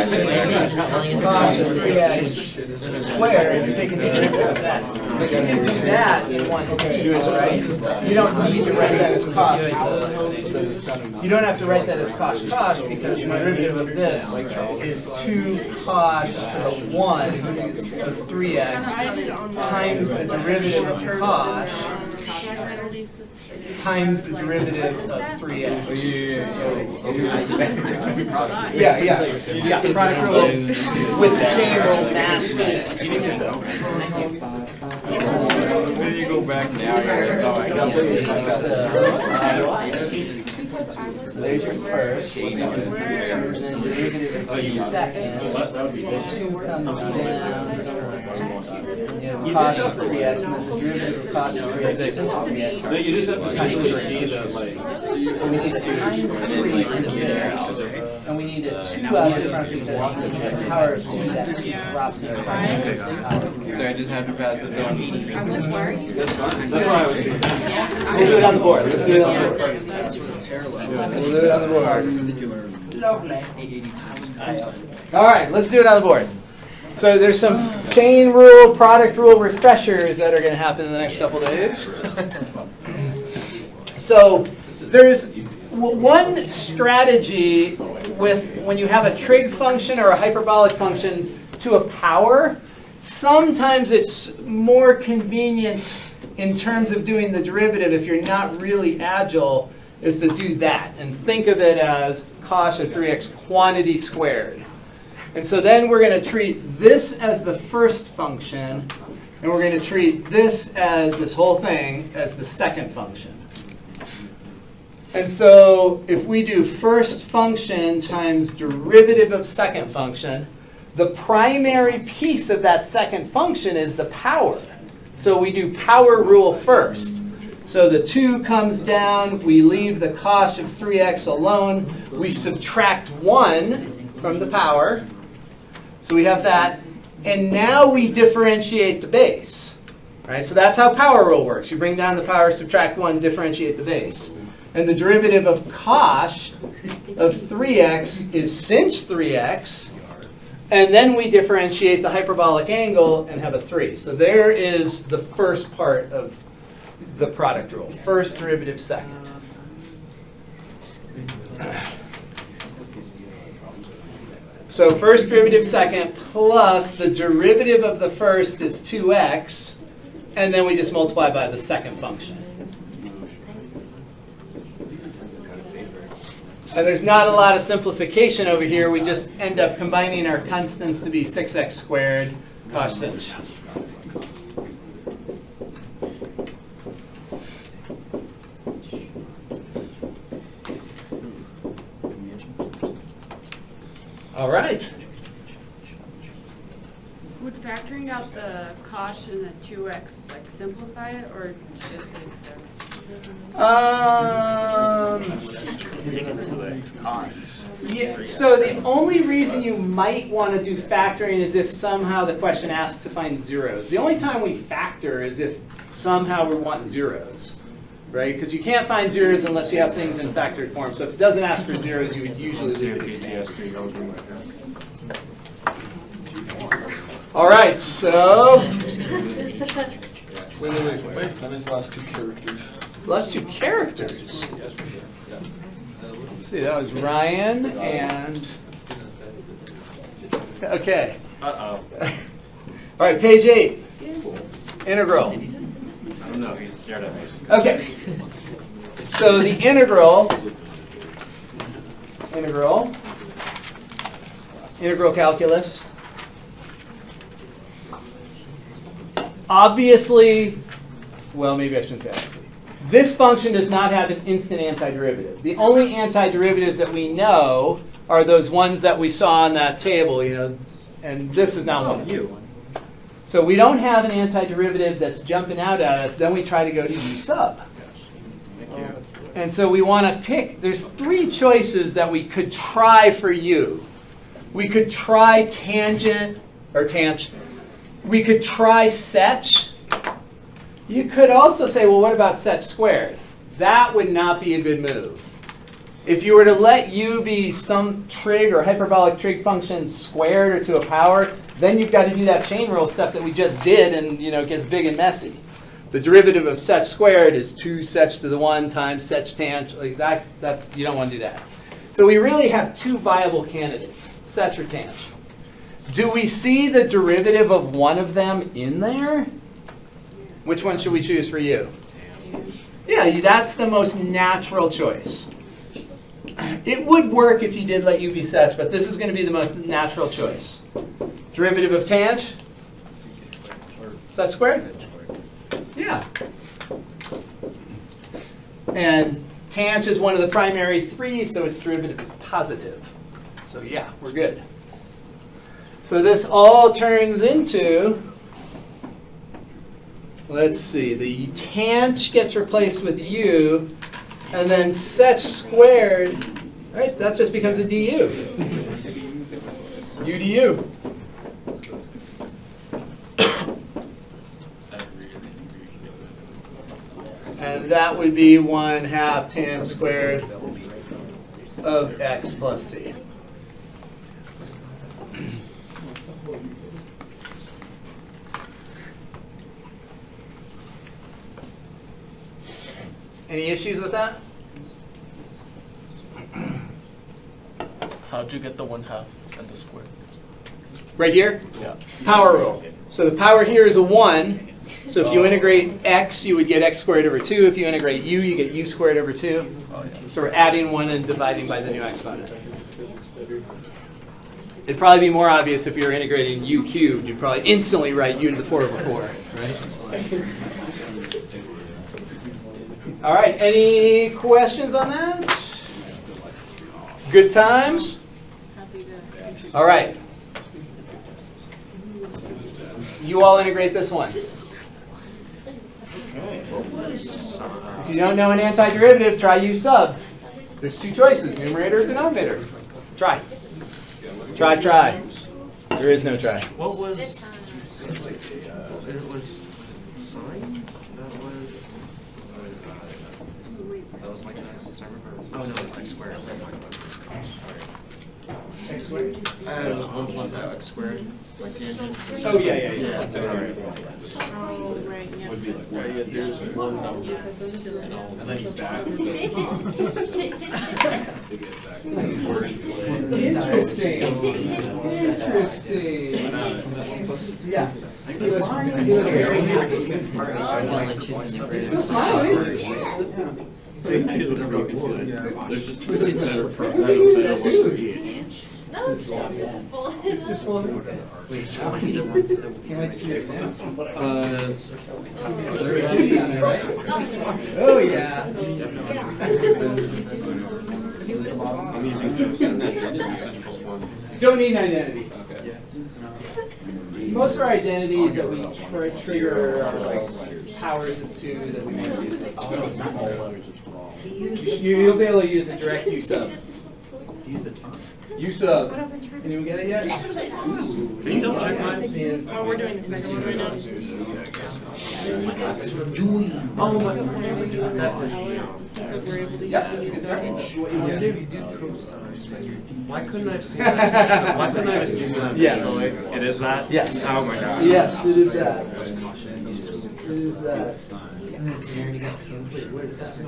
differentiating cost of 3x squared, you're taking the derivative of that. But you can do that in one piece, right? You don't need to write that as cost. You don't have to write that as cost because the derivative of this is 2 cost to the 1 of 3x times the derivative of cost times the derivative of 3x. Yeah, product rule with the chain rule mashed Then you go back now, you're like, oh, I got So there's your first, and then the derivative of second, 2 comes down, cost of 3x, and then the derivative of cost of 3x is 3x. No, you just have to see the, like, So we need times 3 into this, and we need 2 out in front of these lines, and the power of 2 that drops in. So I just have to pass this on. that's why I was doing that. We'll do it on the board. Let's do it on the board. We'll do it on the board. All right, let's do it on the board. So there's some chain rule, product rule refreshers that are going to happen in the next couple days. So there's one strategy with when you have a trig function or a hyperbolic function to a power. Sometimes it's more convenient in terms of doing the derivative if you're not really agile is to do that and think of it as cost of 3x quantity squared. And so then we're going to treat this as the first function, and we're going to treat this as this whole thing as the second function. And so if we do first function times derivative of second function, the primary piece of that second function is the power. So we do power rule first. So the 2 comes down, we leave the cost of 3x alone, we subtract 1 from the power. So we have that, and now we differentiate the base. Right? So that's how power rule works. You bring down the power, subtract 1, differentiate the base. And the derivative of cosh of 3x is sinh 3x. And then we differentiate the hyperbolic angle and have a 3. So there is the first part of the product rule. First derivative second. So first derivative second plus the derivative of the first is 2x. And then we just multiply by the second function. And there's not a lot of simplification over here. We just end up combining our constants to be 6x squared cosh sinh. All right. Would factoring out the cosh and the 2x like simplify it, or just like the? Yeah, so the only reason you might want to do factoring is if somehow the question asks to find zeros. The only time we factor is if somehow we want zeros, right? Because you can't find zeros unless you have things in factored form. So if it doesn't ask for zeros, you would usually leave it expanded. All right, so Wait, that is the last 2 characters. last 2 characters. let's see, that was Ryan and, okay. Uh-oh. All right, page 8, integral. I don't know, he stared at me. Okay, so the integral calculus. Obviously, well, maybe I shouldn't say obviously. This function does not have an instant antiderivative. The only antiderivatives that we know are those ones that we saw on that table, you know, and this is not one of them. So we don't have an antiderivative that's jumping out at us, then we try to go to u sub. And so we want to pick, there's 3 choices that we could try for u. We could try tangent. We could try sech. You could also say, well, what about sech squared? That would not be a good move. If you were to let u be some trig or hyperbolic trig function squared or to a power, then you've got to do that chain rule stuff that we just did, and you know it gets big and messy. The derivative of sech squared is 2 sech to the 1 times sech tangent. Like that's, you don't want to do that. So we really have 2 viable candidates, sech or tangent. Do we see the derivative of one of them in there? Which one should we choose for u? Yeah, that's the most natural choice. It would work if you did let u be sech, but this is going to be the most natural choice. Derivative of tangent? Sech squared? Yeah. And tangent is one of the primary 3, so its derivative is positive. So yeah, we're good. So this all turns into, let's see, the tangent gets replaced with u, and then sech squared, right, that just becomes a du. U du. And that would be 1/2 tan squared of x plus c. Any issues with that? How'd you get the 1/2 and the square? Right here? Yeah. Power rule. So the power here is a 1. So if you integrate x, you would get x squared over 2. If you integrate u, you get u squared over 2. Oh, yeah. So we're adding 1 and dividing by the new exponent. It'd probably be more obvious if you were integrating u cubed. You'd probably instantly write u to the 4 over 4, right? All right, any questions on that? Good times? All right. You all integrate this one. If you don't know an antiderivative, try u sub. There's 2 choices, numerator or denominator. Try. Try. There is no try. What was, it was sine? That was like that, because I remember. Oh, no, it's like squared. X squared? It was 1 plus x squared, like tangent. Oh, yeah. Oh, right, yeah. There's one number. And then you back. Interesting. Yeah. He was very happy. He's still smiling. So you can choose whatever you can do. There's just better No, it's just full. It's just full of it. Can't wait to see your exam. Oh, yeah. I'm using those. Don't need an identity. Most of our identities that we trigger are like powers of 2 that we want to use. You'll be able to use a direct u sub. U sub. Anyone get it yet? Can you double check mine? Oh, we're doing the second one right now. Oh my God. So we're able to Yeah, use that's good start. That's what you want to do. Why couldn't I have seen that? Why couldn't I have seen that? Yes. It is that? Yes. Oh my God. Yes, it is that. It is that. What is that?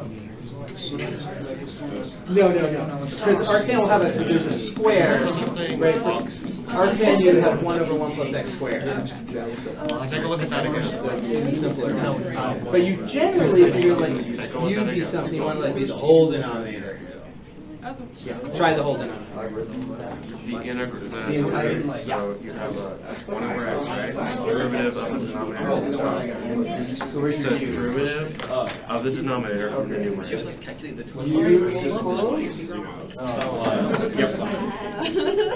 No. Because arctan will have there's a square, right? Arctan you have 1 over 1 plus x squared. Take a look at that again. So it's even simpler. But you generally, if you're like UB something, you want to let be the whole denominator. Yeah, try the whole denominator. The integral, the derivative, so you have a 1 over x, right? Derivative of the denominator. So derivative of the denominator of the numerator. Yep.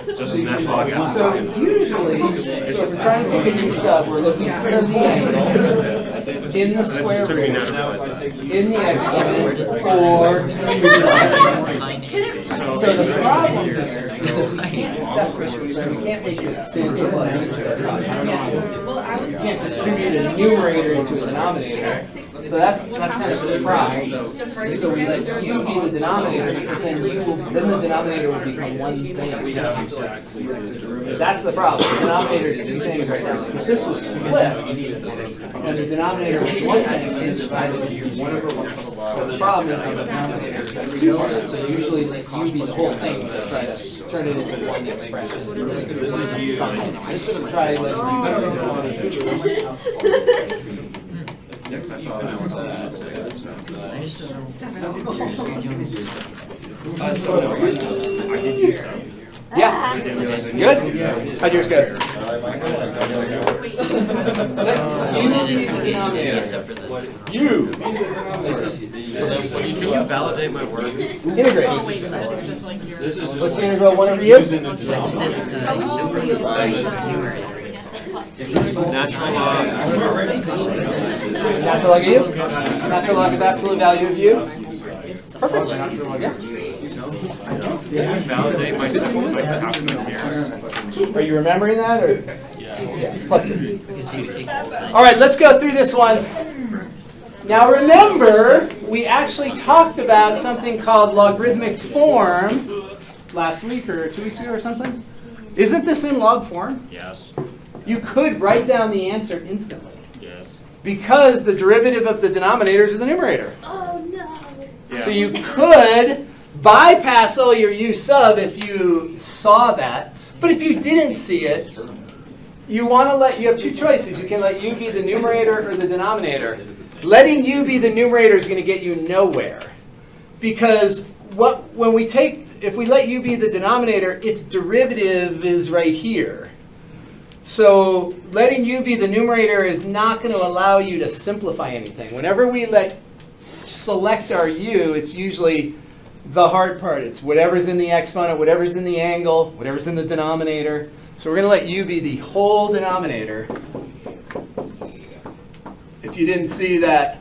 Just as natural log f. So usually, so if we're trying to pick a new sub, we're looking for the angle in the square root, in the exponent, or so the problem here is that we can't separate, so we can't make this single plus. We can't distribute a numerator into a denominator. So that's kind of the problem. So we let u be the denominator, because then then the denominator will become one thing. That's the problem. The denominator is two things right now. If this was flipped, and the denominator was one thing, and divided into 1 over 1. So the problem is the denominator is two parts. So usually let u be the whole thing, but try to turn it into one expression. Try letting Yes, I saw that one. I did use that. Yeah. Good? How'd yours go? You. Can you validate my work? Integrate. This is What's the integral 1 over u? natural log. Natural log of u? Natural log of the absolute value of u? Perfect. Yeah. Can you validate my supplement here? Are you remembering that, or? Yeah. Plus it. All right, let's go through this one. Now remember, we actually talked about something called logarithmic form last week or 2 weeks ago or something. Isn't this in log form? Yes. You could write down the answer instantly. Yes. Because the derivative of the denominator is the numerator. Oh no. Yeah. So you could bypass all your u sub if you saw that. But if you didn't see it, you have two choices. You can let u be the numerator or the denominator. Letting u be the numerator is going to get you nowhere. Because if we let u be the denominator, its derivative is right here. So letting u be the numerator is not going to allow you to simplify anything. Whenever we select our u, it's usually the hard part. It's whatever's in the exponent, whatever's in the angle, whatever's in the denominator. So we're going to let u be the whole denominator. If you didn't see that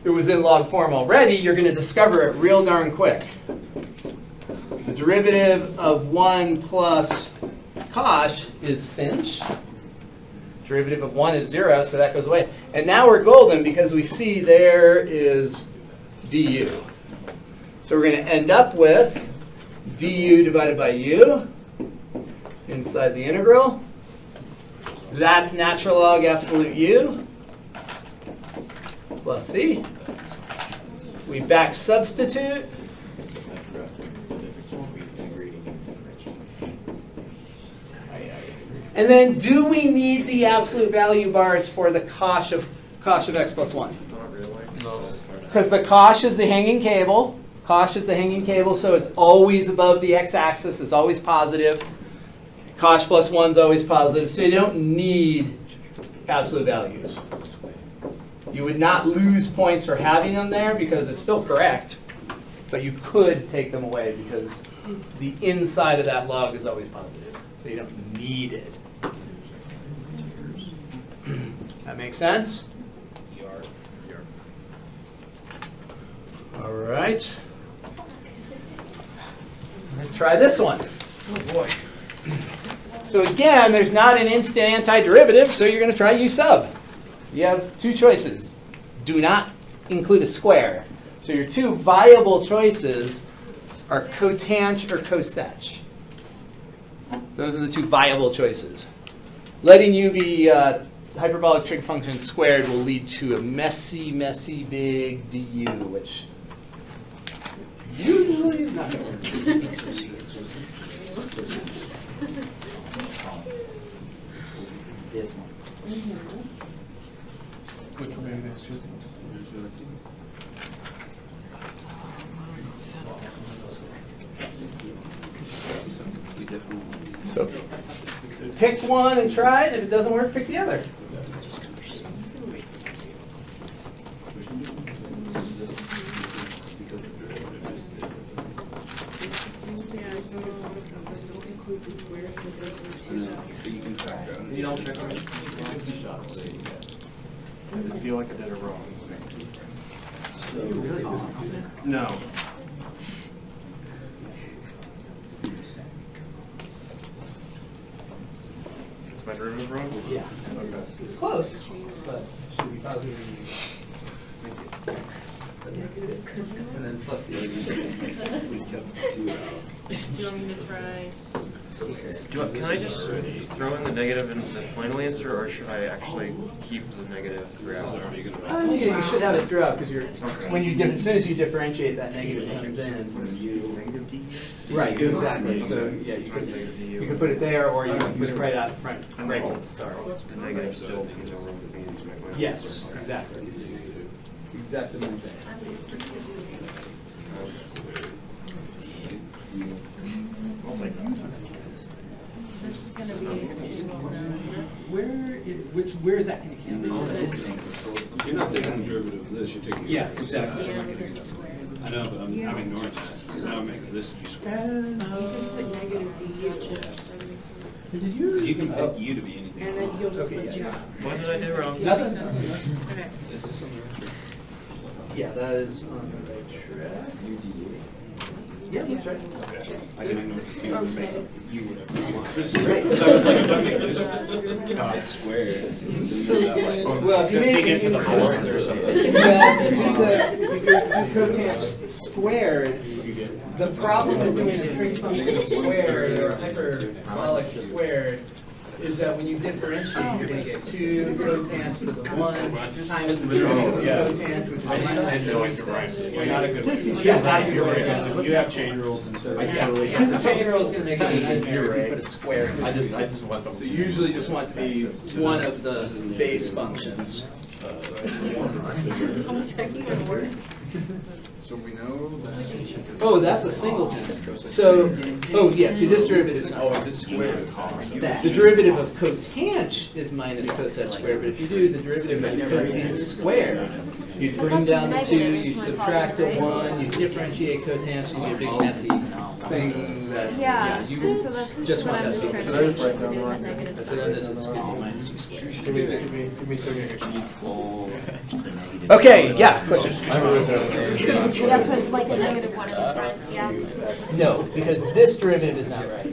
it was in log form already, you're going to discover it real darn quick. The derivative of 1 plus cosh is sinh. Derivative of 1 is 0, so that goes away. And now we're golden because we see there is du. So we're going to end up with du divided by u inside the integral. That's natural log absolute u plus c. We back substitute. And then, do we need the absolute value bars for the cosh of x plus 1? Not really. Because the cosh is the hanging cable. Cosh is the hanging cable, so it's always above the x-axis. It's always positive. Cosh plus 1 is always positive. So you don't need absolute values. You would not lose points for having them there because it's still correct. But you could take them away because the inside of that log is always positive. So you don't need it. That makes sense? All right. Let's try this one. Oh boy. So again, there's not an instant antiderivative, so you're going to try u sub. You have two choices. Do not include a square. So your two viable choices are cotangent or cosec. Those are the two viable choices. Letting u be hyperbolic trig function squared will lead to a messy, messy big du, which So pick one and try it. If it doesn't work, pick the other. You don't check on it? I just feel like I did it wrong. No. Is my derivative wrong? Yeah. Okay. It's close, but should be positive. And then plus the other. Do you want me to try? Can I just throw in the negative in the final answer, or should I actually keep the negative throughout? Yeah, you should have it throughout because you're when you as soon as you differentiate, that negative comes in. Right, exactly. So yeah, you could put it there, or you can put it right out front, right from the start. The negative still comes over with the means. Yes, exactly. Exactly. I'll take that. This is gonna be Where is that going to cancel? You're not taking the derivative of this, you're taking. Yes, exactly. I know, but I'm ignoring that. Now I'm making this u squared. you can put negative DH. You can pick u to be anything. And then you'll just list your. What did I do wrong? Nothing. Okay. Is this on the right? Yeah, that is on the right track. Yeah, that's right. I can ignore the u and make u whatever I want. This is Great. great. I was like, if I make this cot squared. Well, if you make it into the fourth or something. Well, if you do cotangent squared, the problem with doing a trig function squared or hyperbolic squared is that when you differentiate, you're going to get 2 cotangent to the 1 times the derivative of cotangent, which is minus Not a good one. Yeah, not a good one. You have chain rules instead of. Yeah, the chain rule is going to make it easier if you put a square. I just want them. So you usually just want it to be one of the base functions. So we know that. Oh, that's a singleton. So, oh yeah, see this derivative is Oh, is it squared? the derivative of cotangent is minus cosec squared, but if you do the derivative of cotangent squared, you bring down the 2, you subtract a 1, you differentiate cotangent, you get a big messy thing that, Yeah, you so that's just what want I'm that just trying to to I just write down the right negative. so then this is going to be minus u squared. Give me a second. Okay, yeah, question. I wrote that. So that's with like a negative 1 in the front, yeah? No, because this derivative is not right.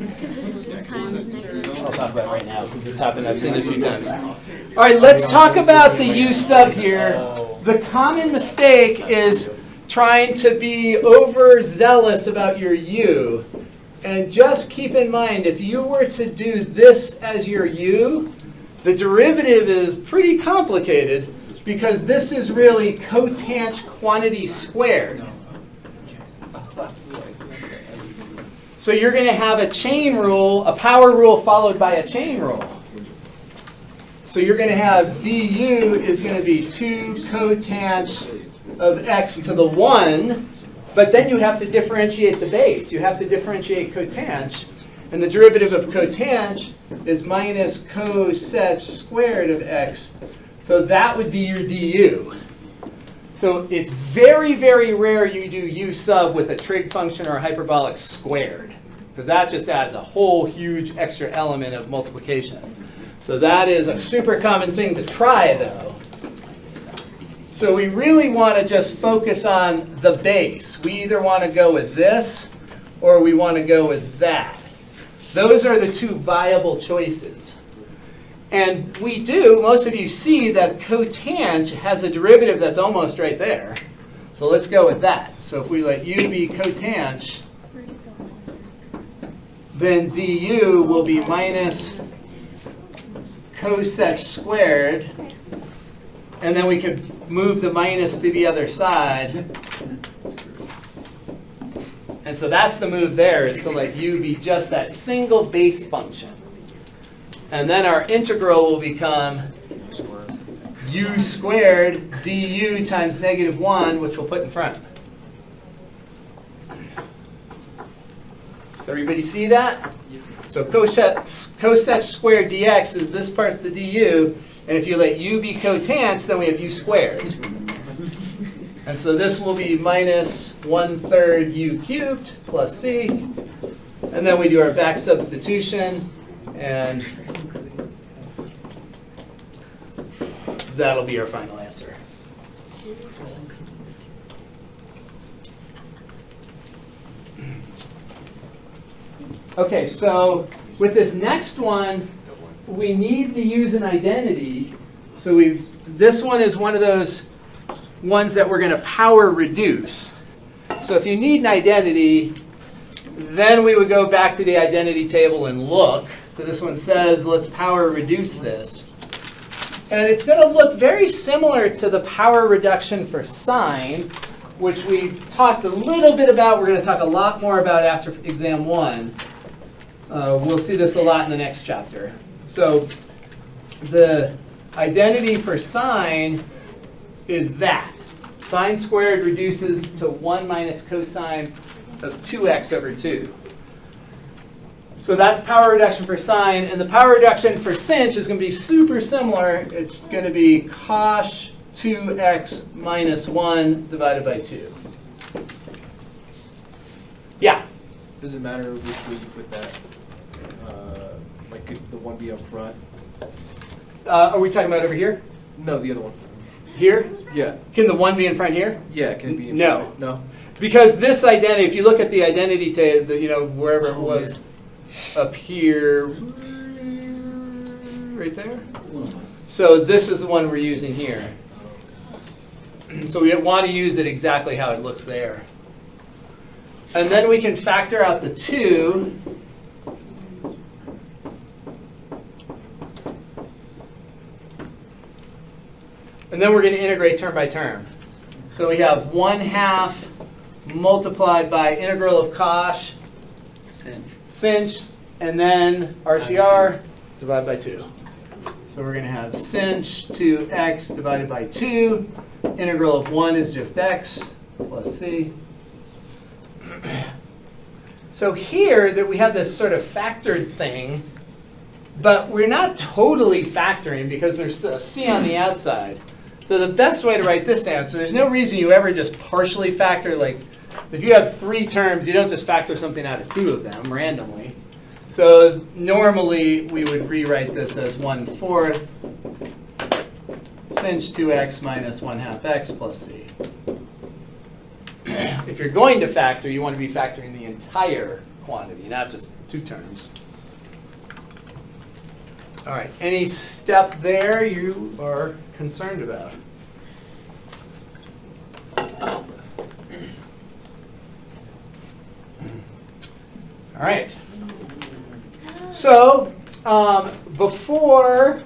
Times negative. I'll talk about it right now because this happened, I've seen it a few times. All right, let's talk about the u sub here. The common mistake is trying to be overzealous about your u. And just keep in mind, if you were to do this as your u, the derivative is pretty complicated because this is really cotangent quantity squared. So you're going to have a chain rule, a power rule followed by a chain rule. So you're going to have du is going to be 2 cotangent of x to the 1, but then you have to differentiate the base. You have to differentiate cotangent, and the derivative of cotangent is minus cosec squared of x. So that would be your du. So it's very, very rare you do u sub with a trig function or a hyperbolic squared, because that just adds a whole huge extra element of multiplication. So that is a super common thing to try, though. So we really want to just focus on the base. We either want to go with this or we want to go with that. Those are the 2 viable choices. And we do, most of you see that cotangent has a derivative that's almost right there. So let's go with that. So if we let u be cotangent, then du will be minus cosec squared. And then we can move the minus to the other side. And so that's the move there, is to let u be just that single base function. And then our integral will become u squared du times negative 1, which we'll put in front. Does everybody see that? So cosec squared dx is this part's the du, and if you let u be cotangent, then we have u squared. And so this will be minus 1/3 u cubed plus c. And then we do our back substitution, and that'll be our final answer. Okay, so with this next one, we need to use an identity. So this one is one of those ones that we're going to power reduce. So if you need an identity, then we would go back to the identity table and look. So this one says, let's power reduce this. And it's going to look very similar to the power reduction for sine, which we talked a little bit about. We're going to talk a lot more about after exam 1. We'll see this a lot in the next chapter. So the identity for sine is that. Sine squared reduces to 1 minus cosine of 2x over 2. So that's power reduction for sine. And the power reduction for sinh is going to be super similar. It's going to be cos 2x minus 1 divided by 2. Yeah? Does it matter which way you put that? Like, could the one be up front? Are we talking about over here? No, the other one. Here? Yeah. Can the 1 be in front here? Yeah, can it be in No. front? No. Because this identity, if you look at the identity table, wherever it was up here, right there. So this is the one we're using here. So we want to use it exactly how it looks there. And then we can factor out the 2. And then we're going to integrate term by term. So we have 1/2 multiplied by integral of cosh, sinh, and then RCR divided by 2. So we're going to have sinh 2x divided by 2. Integral of 1 is just x plus c. So here that we have this sort of factored thing, but we're not totally factoring because there's a c on the outside. So the best way to write this down, so there's no reason you ever just partially factor, like if you have 3 terms, you don't just factor something out of 2 of them randomly. So normally we would rewrite this as 1/4 sinh 2x minus 1/2 x plus c. If you're going to factor, you want to be factoring the entire quantity, not just 2 terms. All right, any step there you are concerned about? All right. So before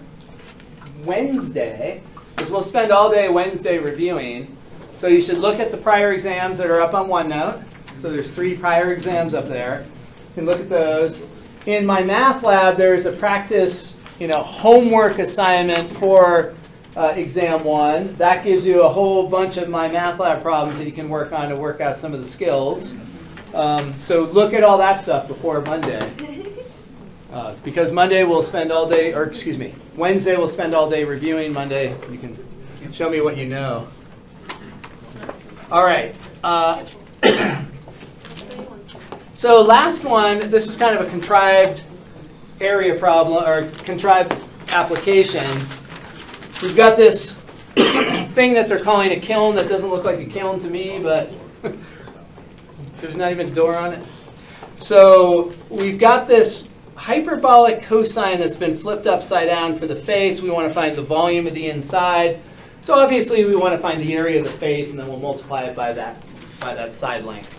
Wednesday, because we'll spend all day Wednesday reviewing, so you should look at the prior exams that are up on OneNote. So there's 3 prior exams up there. You can look at those. In my math lab, there is a practice, homework assignment for exam 1. That gives you a whole bunch of my math lab problems that you can work on to work out some of the skills. So look at all that stuff before Monday. Because Monday we'll spend all day, or excuse me, Wednesday we'll spend all day reviewing. Monday you can show me what you know. All right. So last one, this is kind of a contrived area problem, or contrived application. We've got this thing that they're calling a kiln that doesn't look like a kiln to me, but there's not even a door on it. So we've got this hyperbolic cosine that's been flipped upside down for the face. We want to find the volume of the inside. So obviously we want to find the area of the face, and then we'll multiply it by that side length.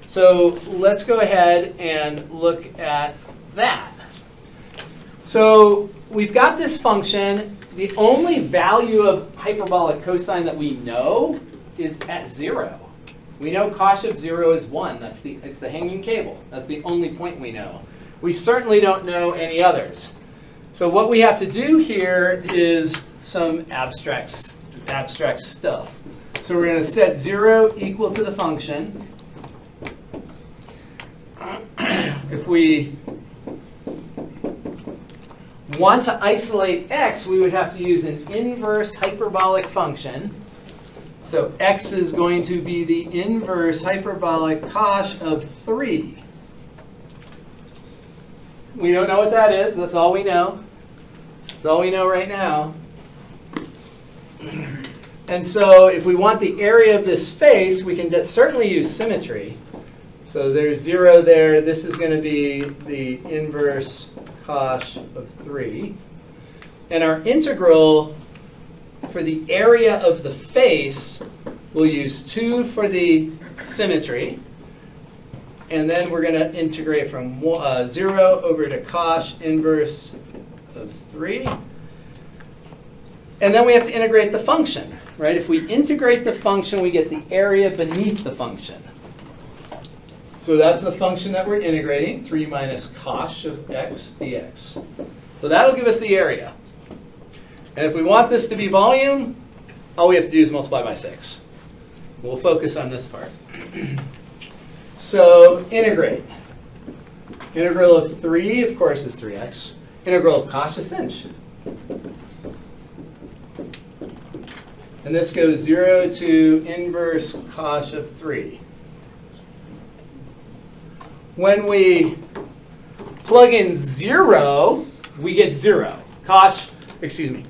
So let's go ahead and look at that. So we've got this function. The only value of hyperbolic cosine that we know is at 0. We know cosh of 0 is 1. It's the hanging cable. That's the only point we know. We certainly don't know any others. So what we have to do here is some abstract stuff. So we're going to set 0 equal to the function. If we want to isolate x, we would have to use an inverse hyperbolic function. So x is going to be the inverse hyperbolic cosh of 3. We don't know what that is. That's all we know. That's all we know right now. And so if we want the area of this face, we can certainly use symmetry. So there's 0 there. This is going to be the inverse cosh of 3. And our integral for the area of the face, we'll use 2 for the symmetry. And then we're going to integrate from 0 over to cosh inverse of 3. And then we have to integrate the function, right? If we integrate the function, we get the area beneath the function. So that's the function that we're integrating, 3 minus cosh of x dx. So that'll give us the area. And if we want this to be volume, all we have to do is multiply by 6. We'll focus on this part. So integrate. Integral of 3, of course, is 3x. Integral of cosh is sinh. And this goes 0 to inverse cosh of 3. When we plug in 0, we get 0. Cosh, 3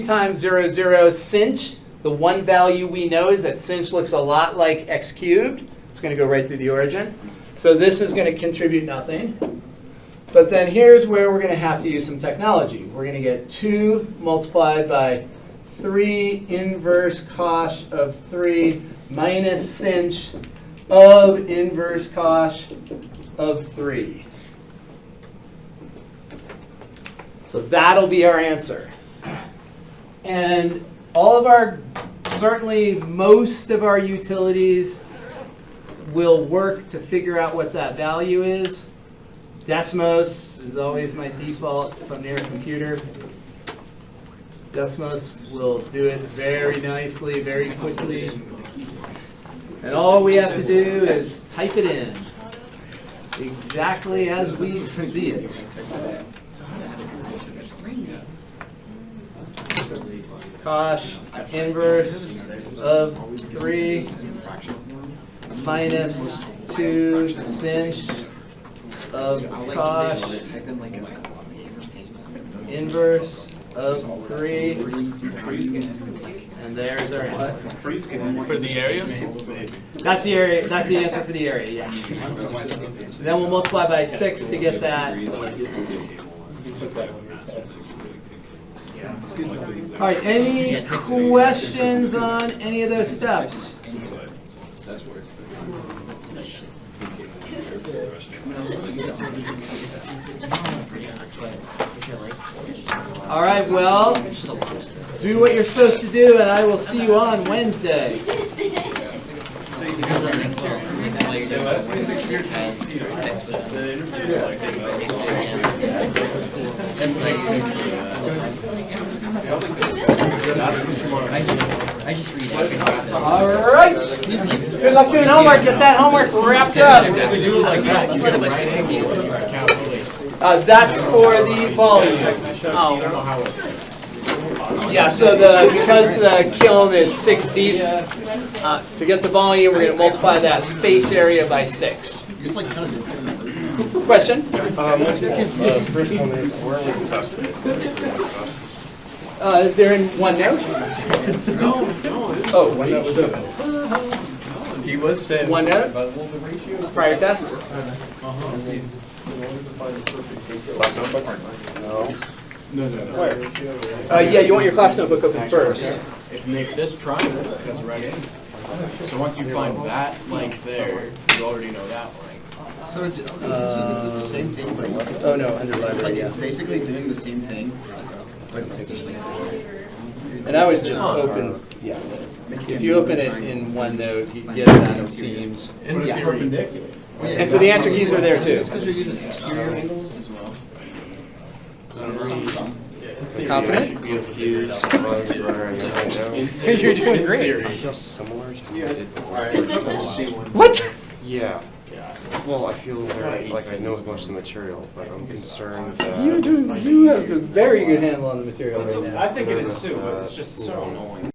times 0, 0, sinh. The one value we know is that sinh looks a lot like x cubed. It's going to go right through the origin. So this is going to contribute nothing. But then here's where we're going to have to use some technology. We're going to get 2 multiplied by 3 inverse cosh of 3 minus sinh of inverse cosh of 3. So that'll be our answer. And all of our, certainly most of our utilities will work to figure out what that value is. Desmos is always my default if I'm near a computer. Desmos will do it very nicely, very quickly. And all we have to do is type it in exactly as we see it. Cosh inverse of 3 minus 2 sinh of cosh inverse of 3, and there's our answer. For the area? That's the area. That's the answer for the area. Yeah. Then we'll multiply by 6 to get that. All right. Any questions on any of those steps? All right, well, do what you're supposed to do, and I will see you on Wednesday. All right. Good luck doing homework. Get that homework wrapped up. That's for the volume. Yeah, so because the kiln is 6 deep, to get the volume, we're going to multiply that face area by 6. Question? First one is, where was the test? They're in OneNote. Oh, OneNote was open. He was saying. OneNote? Prior test? Last notebook? No. Yeah, you want your class notebook open first. If you make this triangle, that's right in. So once you find that length there, you already know that length. So it's the same thing. Oh no, under library. It's basically doing the same thing. And I would just open. Yeah. If you open it in OneNote, you can get it out of Teams. And yeah. Perpendicular. And so the answer keys are there too. It's because you're using exterior angles as well. Some. Confident? You're doing great. What? Yeah. Well, I feel like I know most of the material, but I'm concerned that. You have a very good handle on the material right now. I think it is too, but it's just so annoying.